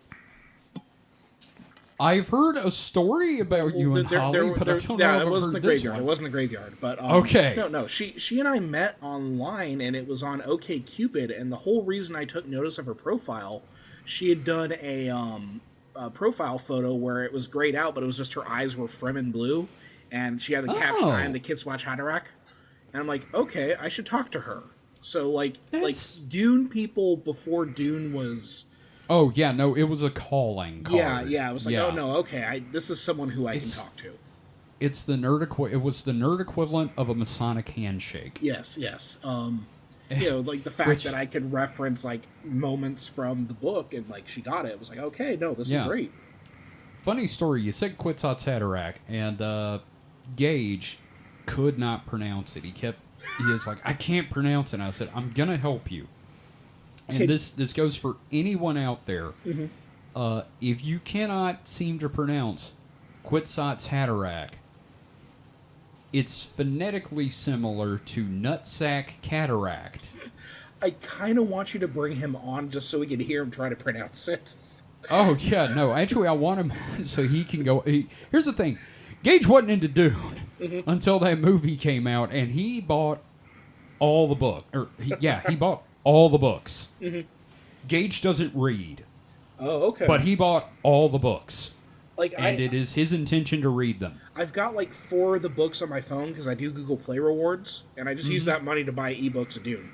I've heard a story about you and Holly, but I don't know if I've heard this one. It wasn't the graveyard, but okay. No. She and I met online, and it was on OkCupid. And the whole reason I took notice of her profile, she had done a profile photo where it was grayed out, but it was just her eyes were Fremen blue, and she had the caption "And the kids watch Haderach," and I'm like, okay, I should talk to her. So like Dune people before Dune was. Oh, yeah, no, it was a calling card. Yeah, it was like, oh, no, okay, this is someone who I can talk to. It's the nerd it was the nerd equivalent of a Masonic handshake. Yes. Like the fact that I could reference, like, moments from the book, and, like, she got it. It was like, okay, no, this is great. Funny story, you said Kwisatz Haderach, and Gage could not pronounce it. He was like, I can't pronounce it. And I said, I'm going to help you. And this goes for anyone out there. Mm-hmm. If you cannot seem to pronounce Kwisatz Haderach, it's phonetically similar to nutsack cataract. I kind of want you to bring him on just so we can hear him try to pronounce it. Oh, yeah, no. Actually, I want him on so he can go. Here's the thing. Gage wasn't into Dune until that movie came out, and he bought all the book. He bought all the books. Mm-hmm. Gage doesn't read. Oh, okay. But he bought all the books. It is his intention to read them. I've got like 4 of the books on my phone because I do Google Play rewards, and I just use that money to buy ebooks of Dune.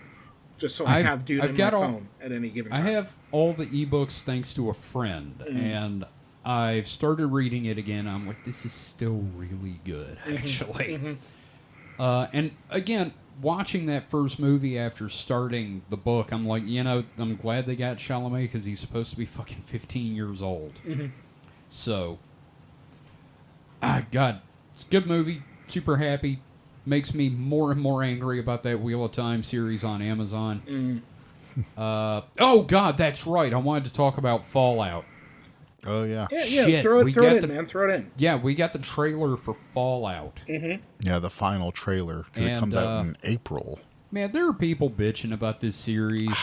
Just so I have Dune in my phone at any given time. I have all the ebooks thanks to a friend, and I've started reading it again. I'm like, this is still really good, actually. And again, watching that first movie after starting the book, I'm like, I'm glad they got Chalamet because he's supposed to be fucking 15 years old. So, God, it's a good movie. Super happy. Makes me more and more angry about that Wheel of Time series on Amazon. Oh, God, that's right. I wanted to talk about Fallout. Oh, yeah. Shit, throw it in, man. Throw it in. Yeah, we got the trailer for Fallout. Yeah, the final trailer, because it comes out in April. Man, there are people bitching about this series.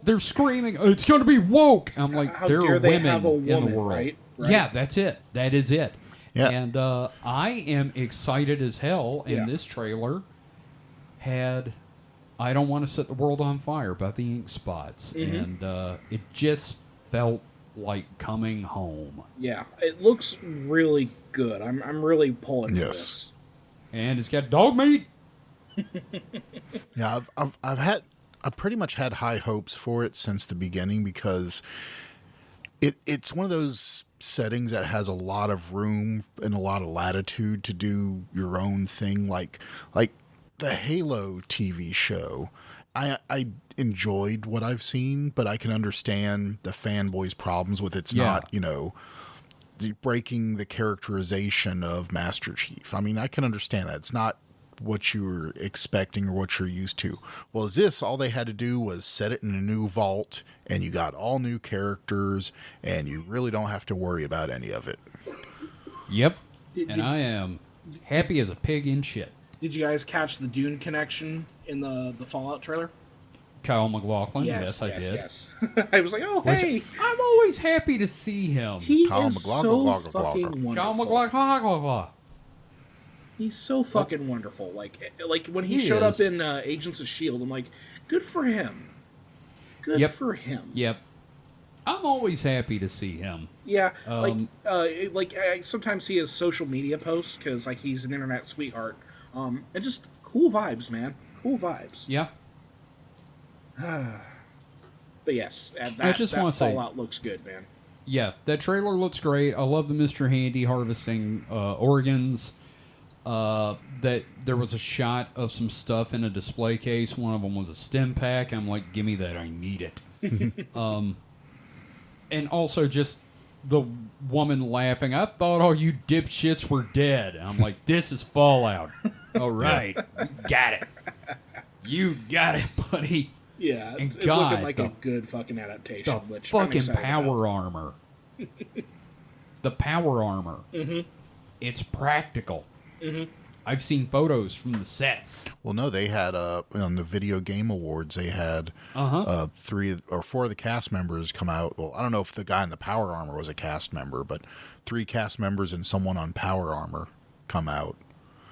They're screaming, it's going to be woke. I'm like, there are women in the world. Right? Yeah, that's it. That is it. Yeah. And I am excited as hell, and this trailer had I Don't Want to Set the World on Fire about the ink spots. And it just felt like coming home. Yeah, it looks really good. I'm really pulling for this. And it's got dog meat. Yeah, I've pretty much had high hopes for it since the beginning because it's one of those settings that has a lot of room and a lot of latitude to do your own thing, like the Halo TV show. I enjoyed what I've seen, but I can understand the fanboys' problems with it's not, breaking the characterization of Master Chief. I mean, I can understand that. It's not what you were expecting or what you're used to. Well, all they had to do was set it in a new vault, and you got all new characters, and you really don't have to worry about any of it. Yep. I am happy as a pig in shit. Did you guys catch the Dune connection in the Fallout trailer? Kyle MacLachlan? Yes, I did. Yes. I was like, oh, hey. I'm always happy to see him. He is so fucking wonderful. Kyle MacLachlan. He's so fucking wonderful. Like when he showed up in Agents of S.H.I.E.L.D., I'm like, good for him. Good for him. Yep. I'm always happy to see him. Yeah. I sometimes see his social media posts because he's an internet sweetheart. And just cool vibes, man. Cool vibes. Yeah. But yes, I just want to say, Fallout looks good, man. Yeah, that trailer looks great. I love the Mr. Handy harvesting organs. That there was a shot of some stuff in a display case. One of them was a stim pack. I'm like, give me that. I need it. And also just the woman laughing. I thought all you dipshits were dead. I'm like, this is Fallout. All right. You got it. You got it, buddy. Yeah, it's looking like a good fucking adaptation. The fucking power armor. The power armor. It's practical. I've seen photos from the sets. Well, no, they had on the Video Game Awards, they had 3 or 4 of the cast members come out. Well, I don't know if the guy in the power armor was a cast member, but 3 cast members and someone on power armor come out.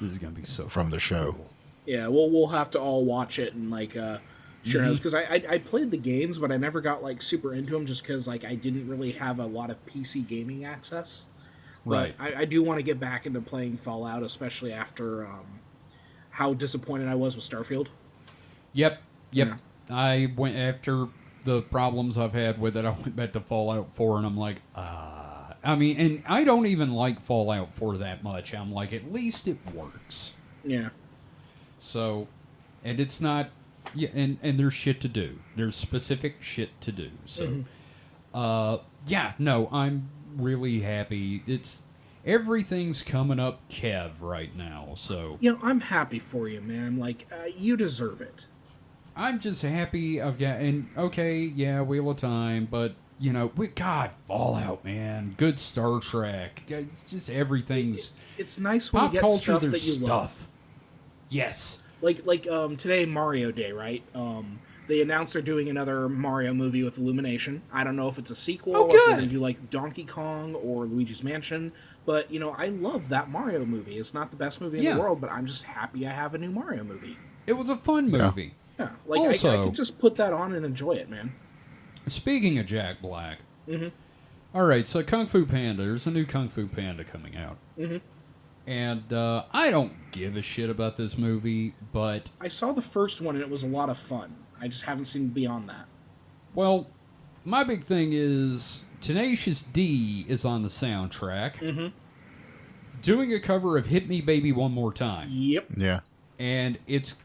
This is gonna be so from the show. cool. Yeah, well, we'll have to all watch it and like share notes, because I played the games, but I never got like super into them just because like I didn't really have a lot of PC gaming access. Right. But I do want to get back into playing Fallout, especially after how disappointed I was with Starfield. Yep. Yeah. I went after the problems I've had with it. I went back to Fallout 4, and I'm like, I mean, and I don't even like Fallout 4 that much. I'm like, at least it works. Yeah. So, and it's not, yeah, and there's shit to do. There's specific shit to do. So, yeah, no, I'm really happy. Everything's coming up Kev right now. So, You know, I'm happy for you, man. Like, you deserve it. I'm just happy I've got, and okay, yeah, Wheel of Time, but, you know, God, Fallout, man. Good Star Trek. It's just everything's... It's nice when Pop you get culture, stuff there's that you stuff. love. Yes. Like today, Mario Day, right? They announced they're doing another Mario movie with Illumination. I don't know if it's a sequel, or if they're going to do like Donkey Kong or Luigi's Mansion. But, you know, I love that Mario movie. It's not the best movie in the world, but I'm just happy I have a new Mario movie. It was a fun movie. Yeah, like Also, I can just put that on and enjoy it, man. Speaking of Jack Black, all right, so Kung Fu Panda, there's a new Kung Fu Panda coming out. And I don't give a shit about this movie, but... I saw the first one and it was a lot of fun. I just haven't seen beyond that. Well, my big thing is Tenacious D is on the soundtrack. Doing a cover of Hit Me Baby One More Time. Yep. Yeah. And it's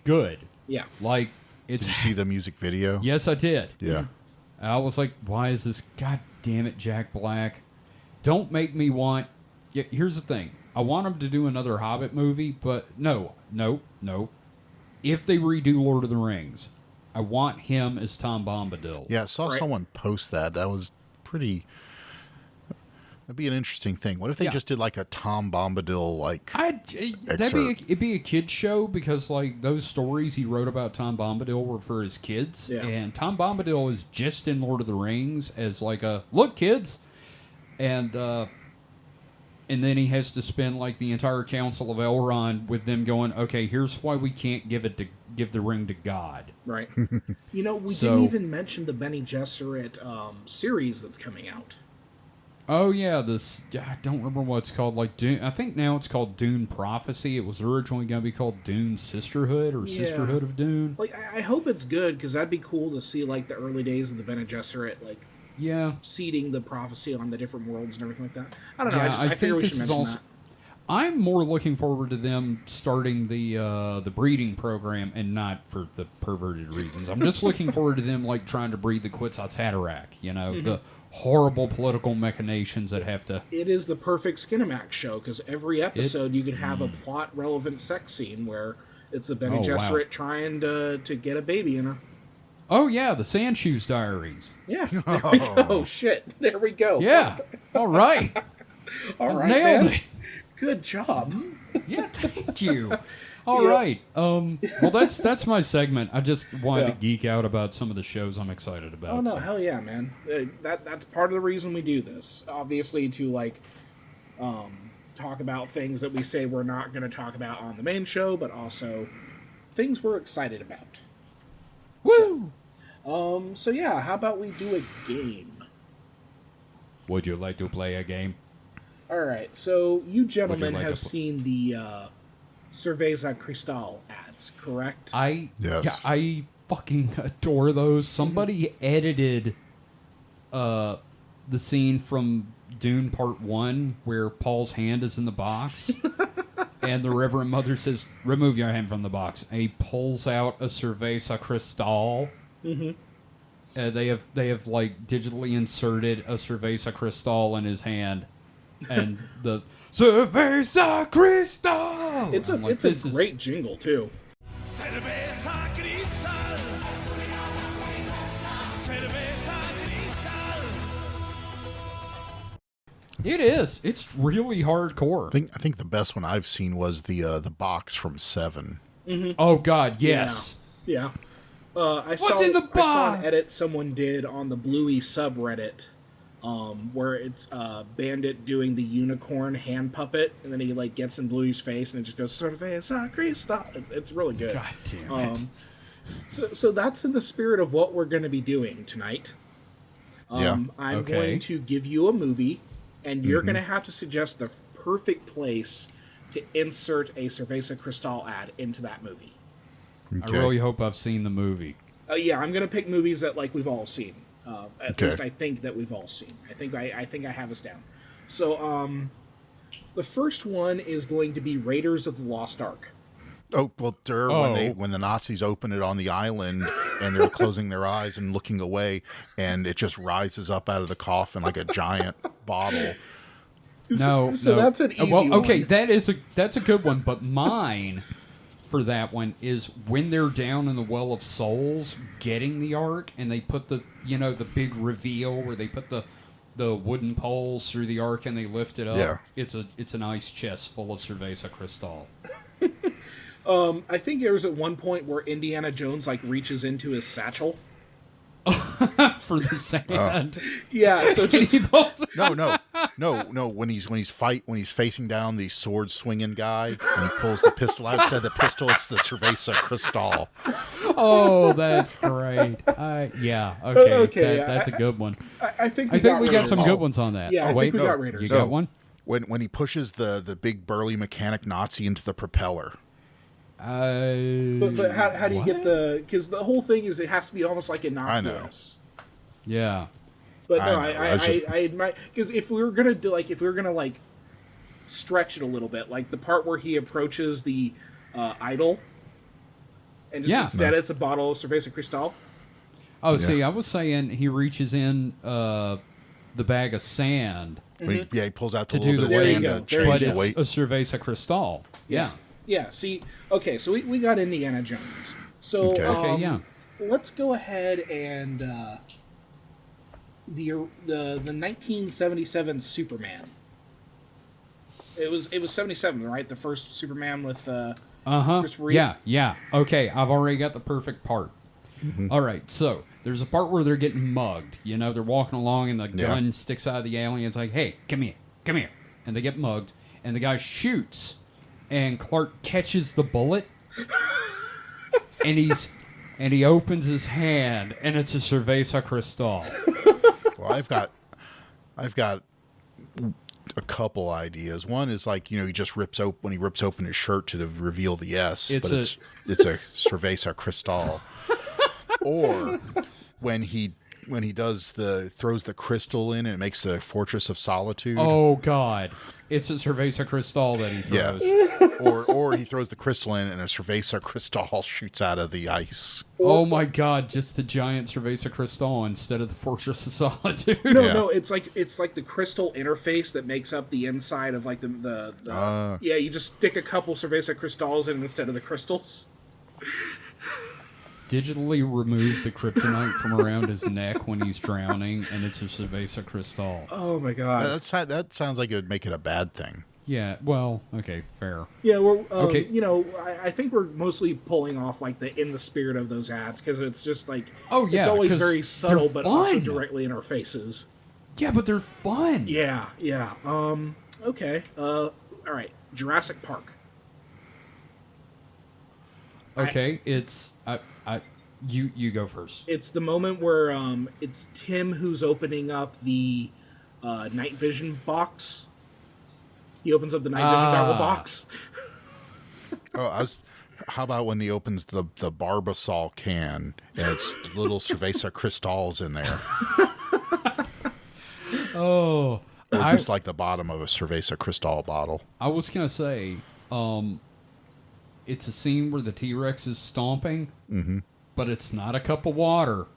good. Yeah. Like, it's... Did you see the music video? Yes, I did. Yeah. I was like, why is this... God damn it, Jack Black. Don't make me want... Yeah, here's the thing. I want him to do another Hobbit movie, but no. If they redo Lord of the Rings, I want him as Tom Bombadil. Yeah, I saw someone post that. That was pretty... That'd be an interesting thing. What if they just did like a Tom Bombadil It'd be a kid's show, because like those stories he wrote about Tom Bombadil were for his kids, and Tom Bombadil is just in Lord of the Rings as like a look, kids, and then he has to spend like the entire Council of Elrond with them going, okay, here's why we can't give the ring to God. Right. You know, we didn't even mention the Bene Gesserit series that's coming out. Oh yeah, I don't remember what it's called. Like Dune, I think now it's called Dune Prophecy. It was originally going to be called Dune Sisterhood or Sisterhood of Dune. Like, I hope it's good, because that'd be cool to see like the early days of the Bene Gesserit, like seeding the prophecy on the different worlds and everything like that. I don't know. I figure we should mention that. I'm more looking forward to them starting the breeding program, and not for the perverted reasons. I'm just looking forward to them like trying to breed the Quetzal's Haderach. You know, the horrible political machinations that have to... It is the perfect Skinamax show, because every episode you could have a plot-relevant sex scene where it's the Bene Gesserit trying to get a baby in her. Oh, yeah, the Sandshoes Diaries. Yeah, there we go. Shit, there we go. Yeah, all right. All right, nailed man. it. Good job. Yeah, thank you. All right. Well, that's my segment. I just wanted to geek out about some of the shows I'm excited about. Oh no, hell yeah, man! That's part of the reason we do this. Obviously, to like talk about things that we say we're not going to talk about on the main show, but also things we're excited about. Woo! So yeah, how about we do a game? Would you like to play a game? All right. So you gentlemen have seen the Cerveza Cristal ads, correct? Yes. Yeah, I fucking adore those. Somebody edited the scene from Dune Part 1 where Paul's hand is in the box and the Reverend Mother says, remove your hand from the box. And he pulls out a Cerveza Cristal. They have like digitally inserted a Cerveza Cristal in his hand, and the Cerveza Cristal! It's a great jingle, too. Cerveza Cristal. Cerveza Cristal. It is. It's really hardcore. I think the best one I've seen was the box from Seven. Mm-hmm. Oh God, yes. Yeah. I saw an edit someone did on the Bluey subreddit, where it's Bandit doing the unicorn hand puppet, and then he like gets in Bluey's face, and it just goes "Cerveza Cristal." It's really good. God damn it. So that's in the spirit of what we're going to be doing tonight. I'm going to give you a movie, and you're going to have to suggest the perfect place to insert a Cerveza Cristal ad into that movie. Okay. I really hope I've seen the movie. Yeah, I'm going to pick movies that like we've all seen. At least I think that we've all seen. I think I have us down. So the first one is going to be Raiders of the Lost Ark. Oh well, when the Nazis open it on the island and they're closing their eyes and looking away, and it just rises up out of the coffin like a giant bottle. No, that's an easy one. Okay, that's a good one. But mine for that one is when they're down in the Well of Souls getting the Ark, and they put the big reveal where they put the wooden poles through the Ark and they lift it up. Yeah. It's a nice chest full of Cerveza Cristal. I think there was at one point where Indiana Jones like reaches into his satchel for the sand. Yeah, so just no. When he's facing down the sword swinging guy and he pulls the pistol out. Instead of the pistol, it's the Cerveza Cristal. Oh, that's great. Yeah. Okay. That's a good one. I think we got some good ones on that. Yeah, I think we got Raiders. You got one? When he pushes the big burly mechanic Nazi into the propeller. But how do you get because the whole thing is it has to be almost like innocuous. I know. Yeah. But no, I admire, because if we were gonna stretch it a little bit, like the part where he approaches the idol, and just instead it's a bottle of Cerveza Cristal. Oh, see, I was saying he reaches in the bag of sand. Mm-hmm. He pulls out to do the sand to change the weight. It's a Cerveza Cristal. Yeah. Yeah. See, okay, so we got Indiana Jones. So let's go ahead and the 1977 Superman. It was 77, right? The first Superman with Christopher Reeve. Yeah. Okay, I've already got the perfect part. Mm-hmm. All right, so there's a part where they're getting mugged. They're walking along and the gun sticks out of the alien's like, "Hey, come here," and they get mugged, and the guy shoots, and Clark catches the bullet, and he opens his hand, and it's a Cerveza Cristal. Well, I've got a couple ideas. One is he just rips open his shirt to reveal the S, it's a Cerveza Cristal. Or when he throws the crystal in and it makes the Fortress of Solitude. Oh God, it's a Cerveza Cristal that he throws. Yeah. or he throws the crystal in and a Cerveza Cristal shoots out of the ice. Oh my God, just a giant Cerveza Cristal instead of the Fortress of Solitude. No, it's like the crystal interface that makes up the inside of like the you just stick a couple Cerveza Cristals in instead of the crystals. Digitally remove the kryptonite from around his neck when he's drowning, and it's a Cerveza Cristal. Oh my God, that sounds like it would make it a bad thing. Yeah, well, okay, fair. Yeah, okay. I think we're mostly pulling off like in the spirit of those ads because it's just like it's always very subtle, but also directly in our faces. Yeah, but they're fun. Yeah. Okay. All right. Jurassic Park. Okay, you go first. It's the moment where it's Tim who's opening up the night vision box. He opens up the night vision goggle box. How about when he opens the Barbasol can and it's little Cerveza Cristals in there? Oh, or just like the bottom of a Cerveza Cristal bottle. I was gonna say, it's a scene where the T-Rex is stomping, but it's not a cup of water.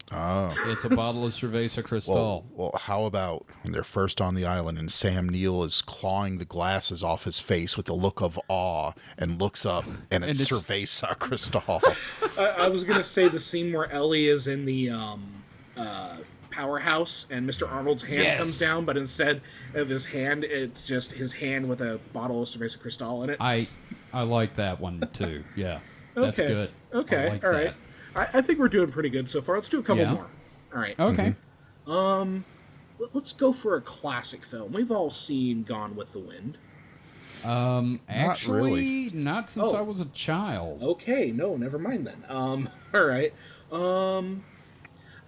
Oh. It's a bottle of Cerveza Cristal. Well, how about when they're first on the island and Sam Neill is clawing the glasses off his face with a look of awe and looks up and it's Cerveza Cristal. I was going to say the scene where Ellie is in the powerhouse, and Mr. Arnold's hand comes down, but instead of his hand, it's just his hand with a bottle of Cerveza Cristal in it. I like that one too. Yeah, that's good. Okay, like all right. I think we're doing pretty good so far. Let's do a couple more. All right. Okay. Let's go for a classic film. We've all seen Gone with the Wind. Actually, not since I was a child. Okay, no, never mind then. All right.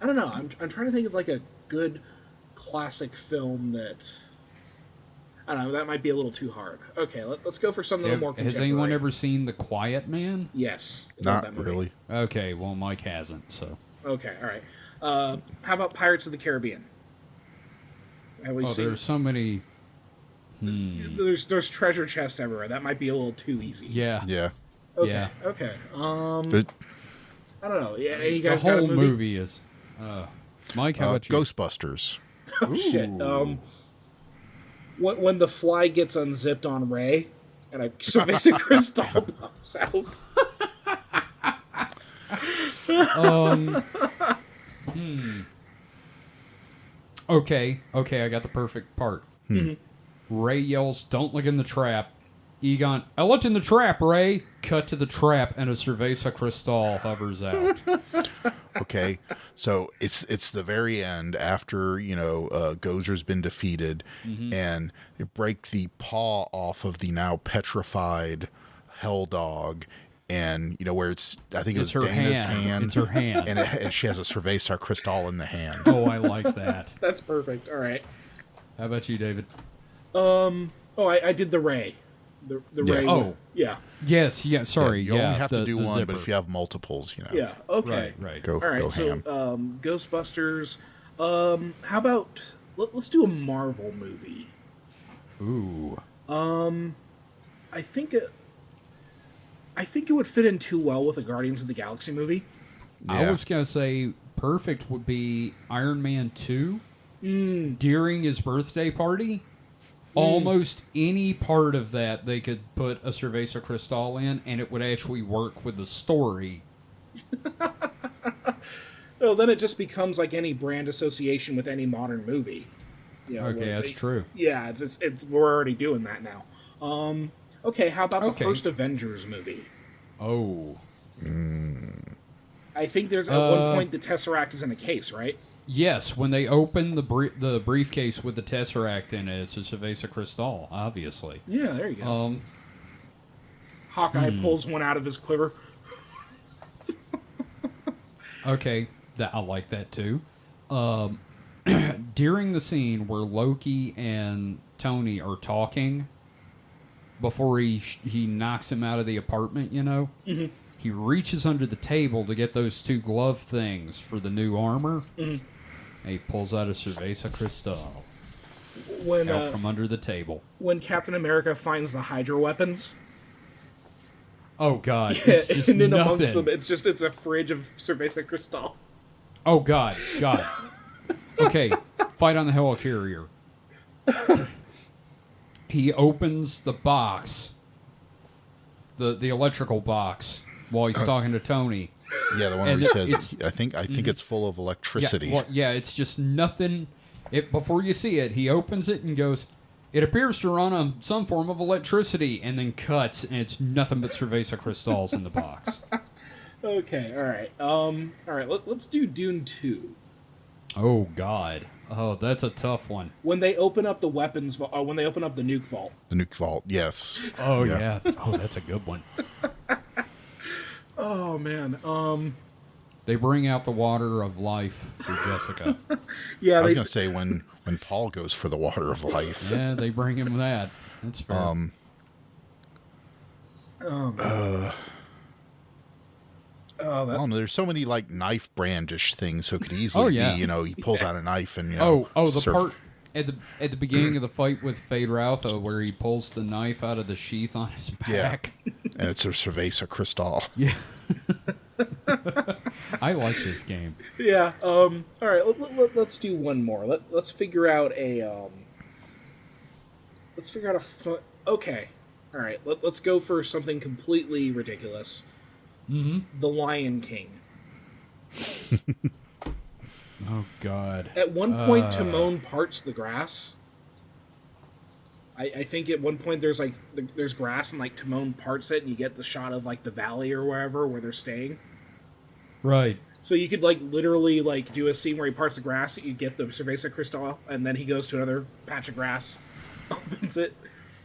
I don't know. I'm trying to think of like a good classic film that. I don't know. That might be a little too hard. Okay, let's go for something a little more contemporary. Has anyone ever seen The Quiet Man? Yes. Not really. Okay, well, Mike hasn't, so. Okay, all right. How about Pirates of the Caribbean? Have we seen? There's so many. There's treasure chests everywhere. That might be a little too easy. Yeah. Yeah. Okay. Yeah. Okay. But I don't know. Yeah, you guys the got a whole movie is. Mike, how about you? Ghostbusters. Oh shit. When the fly gets unzipped on Ray, and a Cerveza Cristal pops out. Okay, I got the perfect part. Ray yells, "Don't look in the trap." Egon, "I looked in the trap, Ray." Cut to the trap, and a Cerveza Cristal hovers out. Okay, so it's the very end after Gozer's been defeated, and they break the paw off of the now petrified Hell Dog, and where I think it's her Dana's hand. hand. It's her hand, and she has a Cerveza Cristal in the hand. Oh, I like that. That's perfect. All right. How about you, David? I did the Ray. The Ray. Oh. Yeah. Yes. Yeah. Sorry. You yeah. only have to do one, zipper. but if you have multiples, Yeah. Okay. Right. go All right. go So, ham. Ghostbusters. How about let's do a Marvel movie. Ooh. I think it would fit in too well with a Guardians of the Galaxy movie. I was gonna say perfect would be Iron Man 2 during his birthday party. Almost any part of that they could put a Cerveza Cristal in, and it would actually work with the story. Well, then it just becomes like any brand association with any modern movie. Okay, that's true. Yeah, it's we're already doing that now. Okay, how about the first Avengers movie? Oh. I think there's at one point the Tesseract is in a case, right? Yes, when they open the briefcase with the Tesseract in it, it's a Cerveza Cristal, obviously. Yeah, there you go. Hawkeye pulls one out of his quiver. Okay, I like that too. During the scene where Loki and Tony are talking, before he knocks him out of the apartment, he reaches under the table to get those two glove things for the new armor. And he pulls out a Cerveza Cristal out from under the table. When Captain America finds the Hydra weapons. Oh God, it's just and then nothing. amongst them, it's a fridge of Cerveza Cristal. Oh God. Okay, fight on the helicarrier. He opens the box, the electrical box, while he's talking to Tony. Yeah, the one where he says, "I think it's full of electricity." It's just nothing. Before you see it, he opens it and goes, "It appears to run on some form of electricity," and then cuts, and it's nothing but Cerveza Cristals in the box. Okay, all right. Let's do Dune 2. Oh God, that's a tough one. When they open up the weapons, when they open up the nuke vault. The nuke vault, yes. Oh yeah. Oh, that's a good one. Oh man. They bring out the water of life for Jessica. Yeah, I was gonna say when Paul goes for the water of life. Yeah, they bring him that. That's fair. I don't know. There's so many like knife brandish things, so it could easily be. He pulls out a knife and the part at the beginning of the fight with Fade Routha where he pulls the knife out of the sheath on his back. Yeah, and it's a Cerveza Cristal. Yeah. I like this game. Yeah. All right. Let's do one more. Let's figure out a. Okay. All right. Let's go for something completely ridiculous. The Lion King. Oh, God. At one point, Timon parts the grass. I think at one point there's grass and like Timon parts it, and you get the shot of like the valley or wherever where they're staying. Right. So you could like literally like do a scene where he parts the grass, you get the CERVEZA CRISTAL, and then he goes to another patch of grass, opens it.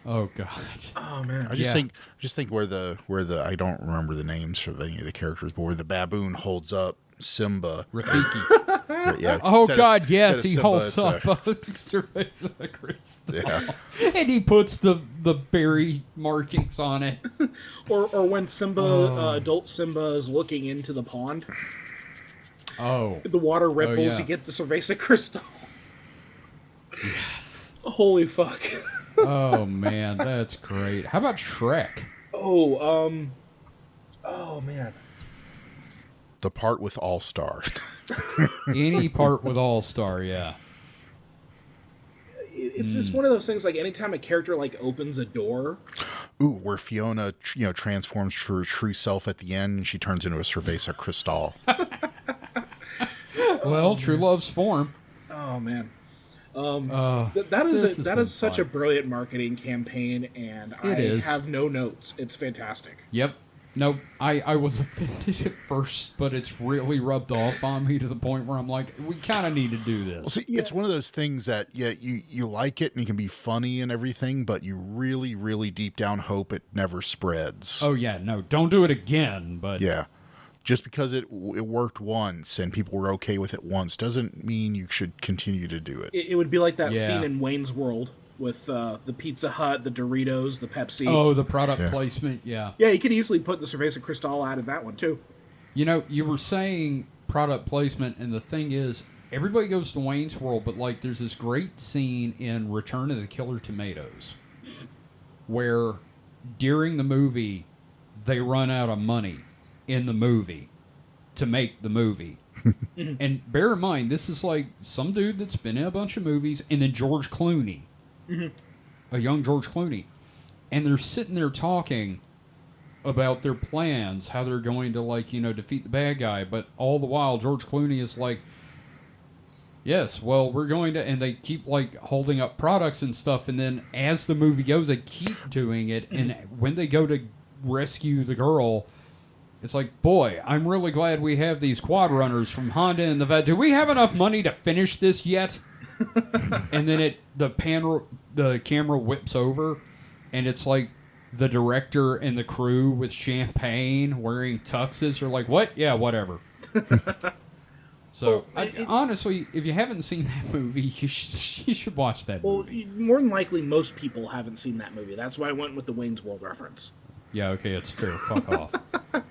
Oh, God. Oh man. I just think where the I don't remember the names for any of the characters, but where the baboon holds up Simba. Rafiki. Yeah. Oh, God, yes, he Simba, holds up Cerveza Crystal. Yeah. And he puts the berry markings on it. Or when Simba, adult Simba is looking into the pond, Oh. the water ripples, yeah. you get the CERVEZA CRISTAL. Yes. Holy fuck. Oh, man, that's great. How about Shrek? Oh man. The part with All Star. Any part with All-Star, yeah. It's just one of those things, like, anytime a character, like, opens a door... Ooh, where Fiona, transforms to her true self at the end, and she turns into a CERVEZA CRISTAL. Well, true love's form. Oh, man. That is such a brilliant marketing campaign, and I have no notes. It's fantastic. Yep. Nope. I was offended at first, but it's really rubbed off on me to the point where I'm like, we kind of need to do this. Well, see, it's one of those things that, you like it and it can be funny and everything, but you really, really deep down hope it never spreads. Oh, yeah. No, don't do it again, but... Yeah. Just because it worked once and people were okay with it once doesn't mean you should continue to do it. It would be like that scene in Wayne's World with the Pizza Hut, the Doritos, the Pepsi. Oh, the product placement, yeah. Yeah, you could easily put the CERVEZA CRISTAL out of that one, too. You know, you were saying product placement, and the thing is, everybody goes to Wayne's World, but, like, there's this great scene in Return of the Killer Tomatoes where during the movie, they run out of money in the movie to make the movie. And bear in mind, this is like some dude that's been in a bunch of movies, and then George Clooney, a young George Clooney, and they're sitting there talking about their plans, how they're going to, like, defeat the bad guy, but all the while George Clooney is like, yes, well, we're going to, and they keep, like, holding up products and stuff, and then as the movie goes, they keep doing it, and when they go to rescue the girl, it's like, boy, I'm really glad we have these quad runners from Honda and the vet. Do we have enough money to finish this yet? And then the camera whips over, and it's like the director and the crew with champagne wearing tuxes are like, what? Yeah, whatever. So, honestly, if you haven't seen that movie, you should watch that movie. Well, more than likely, most people haven't seen that movie. That's why I went with the Wayne's World reference. Yeah, okay, it's fair. Fuck off.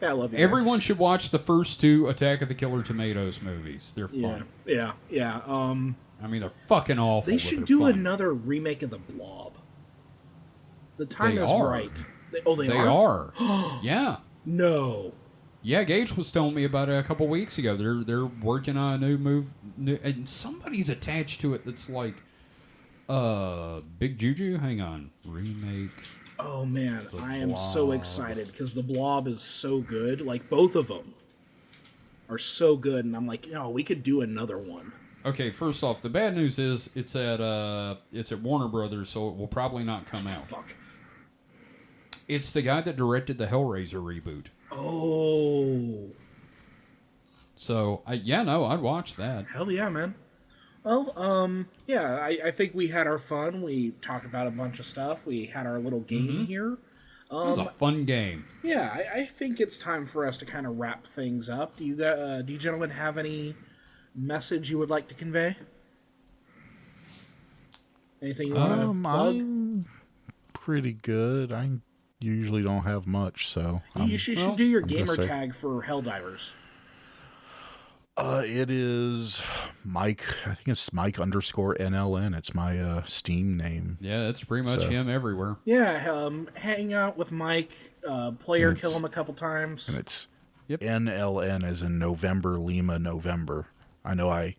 I love you. Everyone should watch the first two Attack of the Killer Tomatoes movies. They're fun. Yeah. I mean, they're fucking awful. They should do another remake of The Blob. The time is right. They are? Yeah. No. Yeah, Gage was telling me about it a couple weeks ago. They're working on a new and somebody's attached to it that's like, Big Juju. Hang on, remake. Oh man, I am so excited because The Blob is so good. Like, both of them are so good, and I'm like, we could do another one. Okay, first off, the bad news is it's at Warner Brothers, so it will probably not come out. Fuck. It's the guy that directed the Hellraiser reboot. Oh. So I'd watch that. Hell yeah, man. Well, I think we had our fun. We talked about a bunch of stuff. We had our little game here. It was a fun game. Yeah, I think it's time for us to kind of wrap things up. Do you gentlemen have any message you would like to convey? Anything you want to plug? I'm pretty good. I usually don't have much, so you should do your gamer tag for Helldivers. It is Mike. I think it's Mike_NLN. It's my Steam name. Yeah, it's pretty much him everywhere. Yeah, hang out with Mike. Kill him a couple times. And it's NLN as in November Lima November. I know I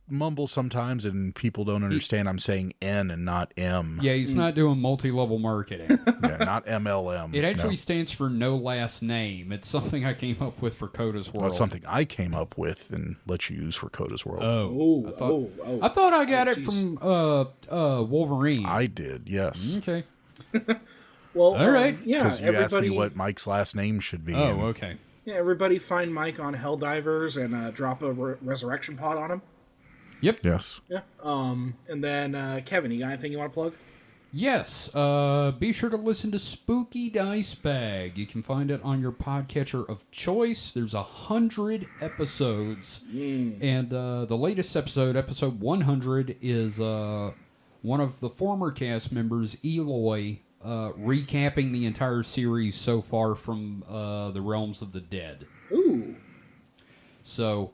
mumble sometimes, and people don't understand I'm saying N and not M. Yeah, he's not doing multi-level marketing. Yeah, not MLM. It actually stands for no last name. It's something I came up with for Coda's World. Well, it's something I came up with and let you use for Coda's World. I thought I got it from Wolverine. I did, yes. Okay. Well, all right. Yeah, Because you asked me what Mike's last name should be. Oh, okay. Yeah, everybody find Mike on Helldivers and drop a resurrection pod on him. Yep. Yes. Yeah. And then Kevin, you got anything you want to plug? Yes. Be sure to listen to Spooky Dice Bag. You can find it on your podcatcher of choice. There's 100 episodes. And the latest episode 100, is one of the former cast members, Eloy, recapping the entire series so far from the Realms of the Dead. Ooh. So,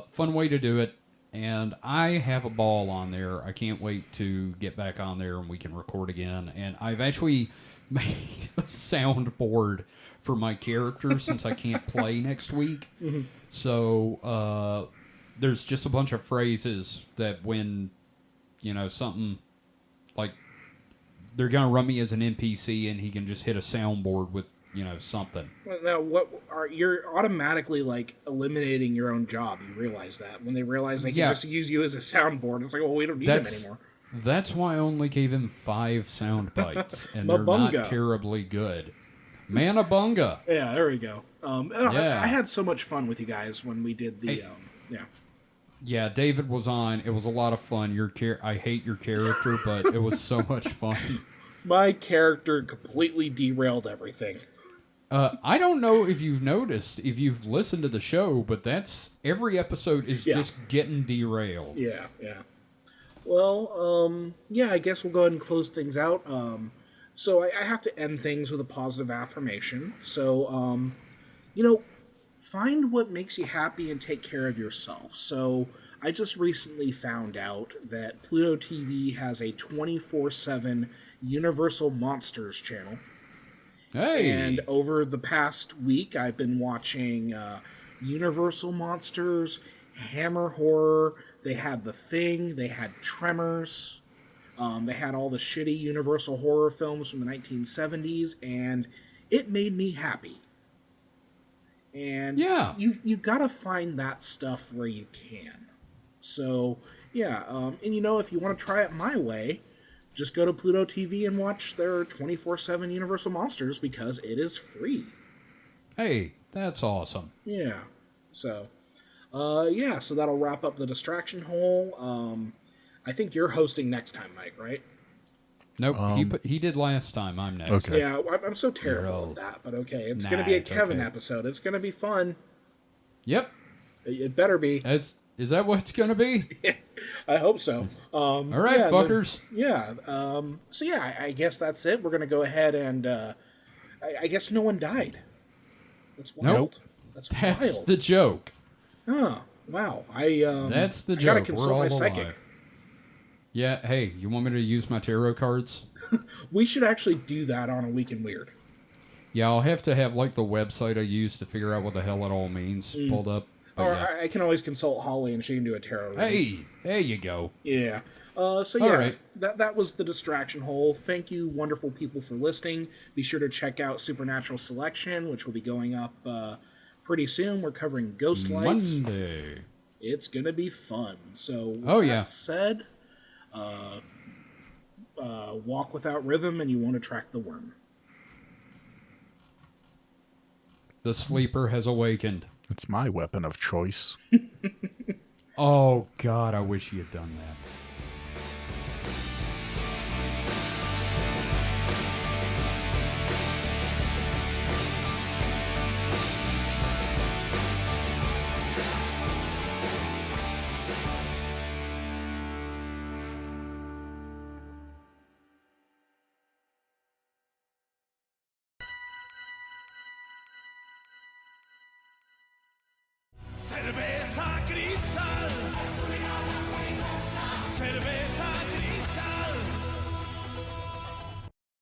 fun way to do it. And I have a ball on there. I can't wait to get back on there and we can record again. And I've actually made a soundboard for my character since I can't play next week. Mm-hmm. So, there's just a bunch of phrases that when, something like they're going to run me as an NPC and he can just hit a soundboard with, something. Now, you're automatically like eliminating your own job. You realize that when they realize they can just use you as a soundboard, it's like, well, we don't need him anymore. That's why I only gave him 5 sound bites, and they're not terribly good. Manabunga. Yeah, there we go. I had so much fun with you guys when we did the. Yeah, David was on. It was a lot of fun. I hate your character, but it was so much fun. My character completely derailed everything. I don't know if you've noticed, if you've listened to the show, but every episode is just getting derailed. Yeah. Well, I guess we'll go ahead and close things out. So I have to end things with a positive affirmation. So, find what makes you happy and take care of yourself. So I just recently found out that Pluto TV has a 24/7 Universal Monsters channel. Hey! And over the past week, I've been watching Universal Monsters, Hammer Horror. They had The Thing. They had Tremors. They had all the shitty Universal horror films from the 1970s, and it made me happy. And you gotta find that stuff where you can. So, and if you want to try it my way, just go to Pluto TV and watch their 24/7 Universal Monsters because it is free. Hey, that's awesome. Yeah. So, so that'll wrap up the distraction hole. I think you're hosting next time, Mike, right? Nope, he did last time. I'm next. Okay. Yeah, I'm so terrible at that, but okay. It's going to be a Kevin episode. It's going to be fun. Yep. It better be. Is that what it's going to be? I hope so. All right, fuckers. I guess that's it. We're going to go ahead and I guess no one died. That's wild. Nope. That's wild. The joke. Oh, wow. That's the joke. I got to consult my alive. psychic. Yeah, hey, you want me to use my tarot cards? We should actually do that on A Week in Weird. Yeah, I'll have to have like the website I use to figure out what the hell it all means pulled up. Or I can always consult Holly and she can do a tarot reading. Hey, there you go. Yeah. All right. that was the distraction hole. Thank you, wonderful people, for listening. Be sure to check out Supernatural Selection, which will be going up pretty soon. We're covering Ghost Lights. Monday. It's going to be fun. So, with that said, walk without rhythm and you won't attract the worm. The sleeper has awakened. It's my weapon of choice. Oh, God, I wish you had done that.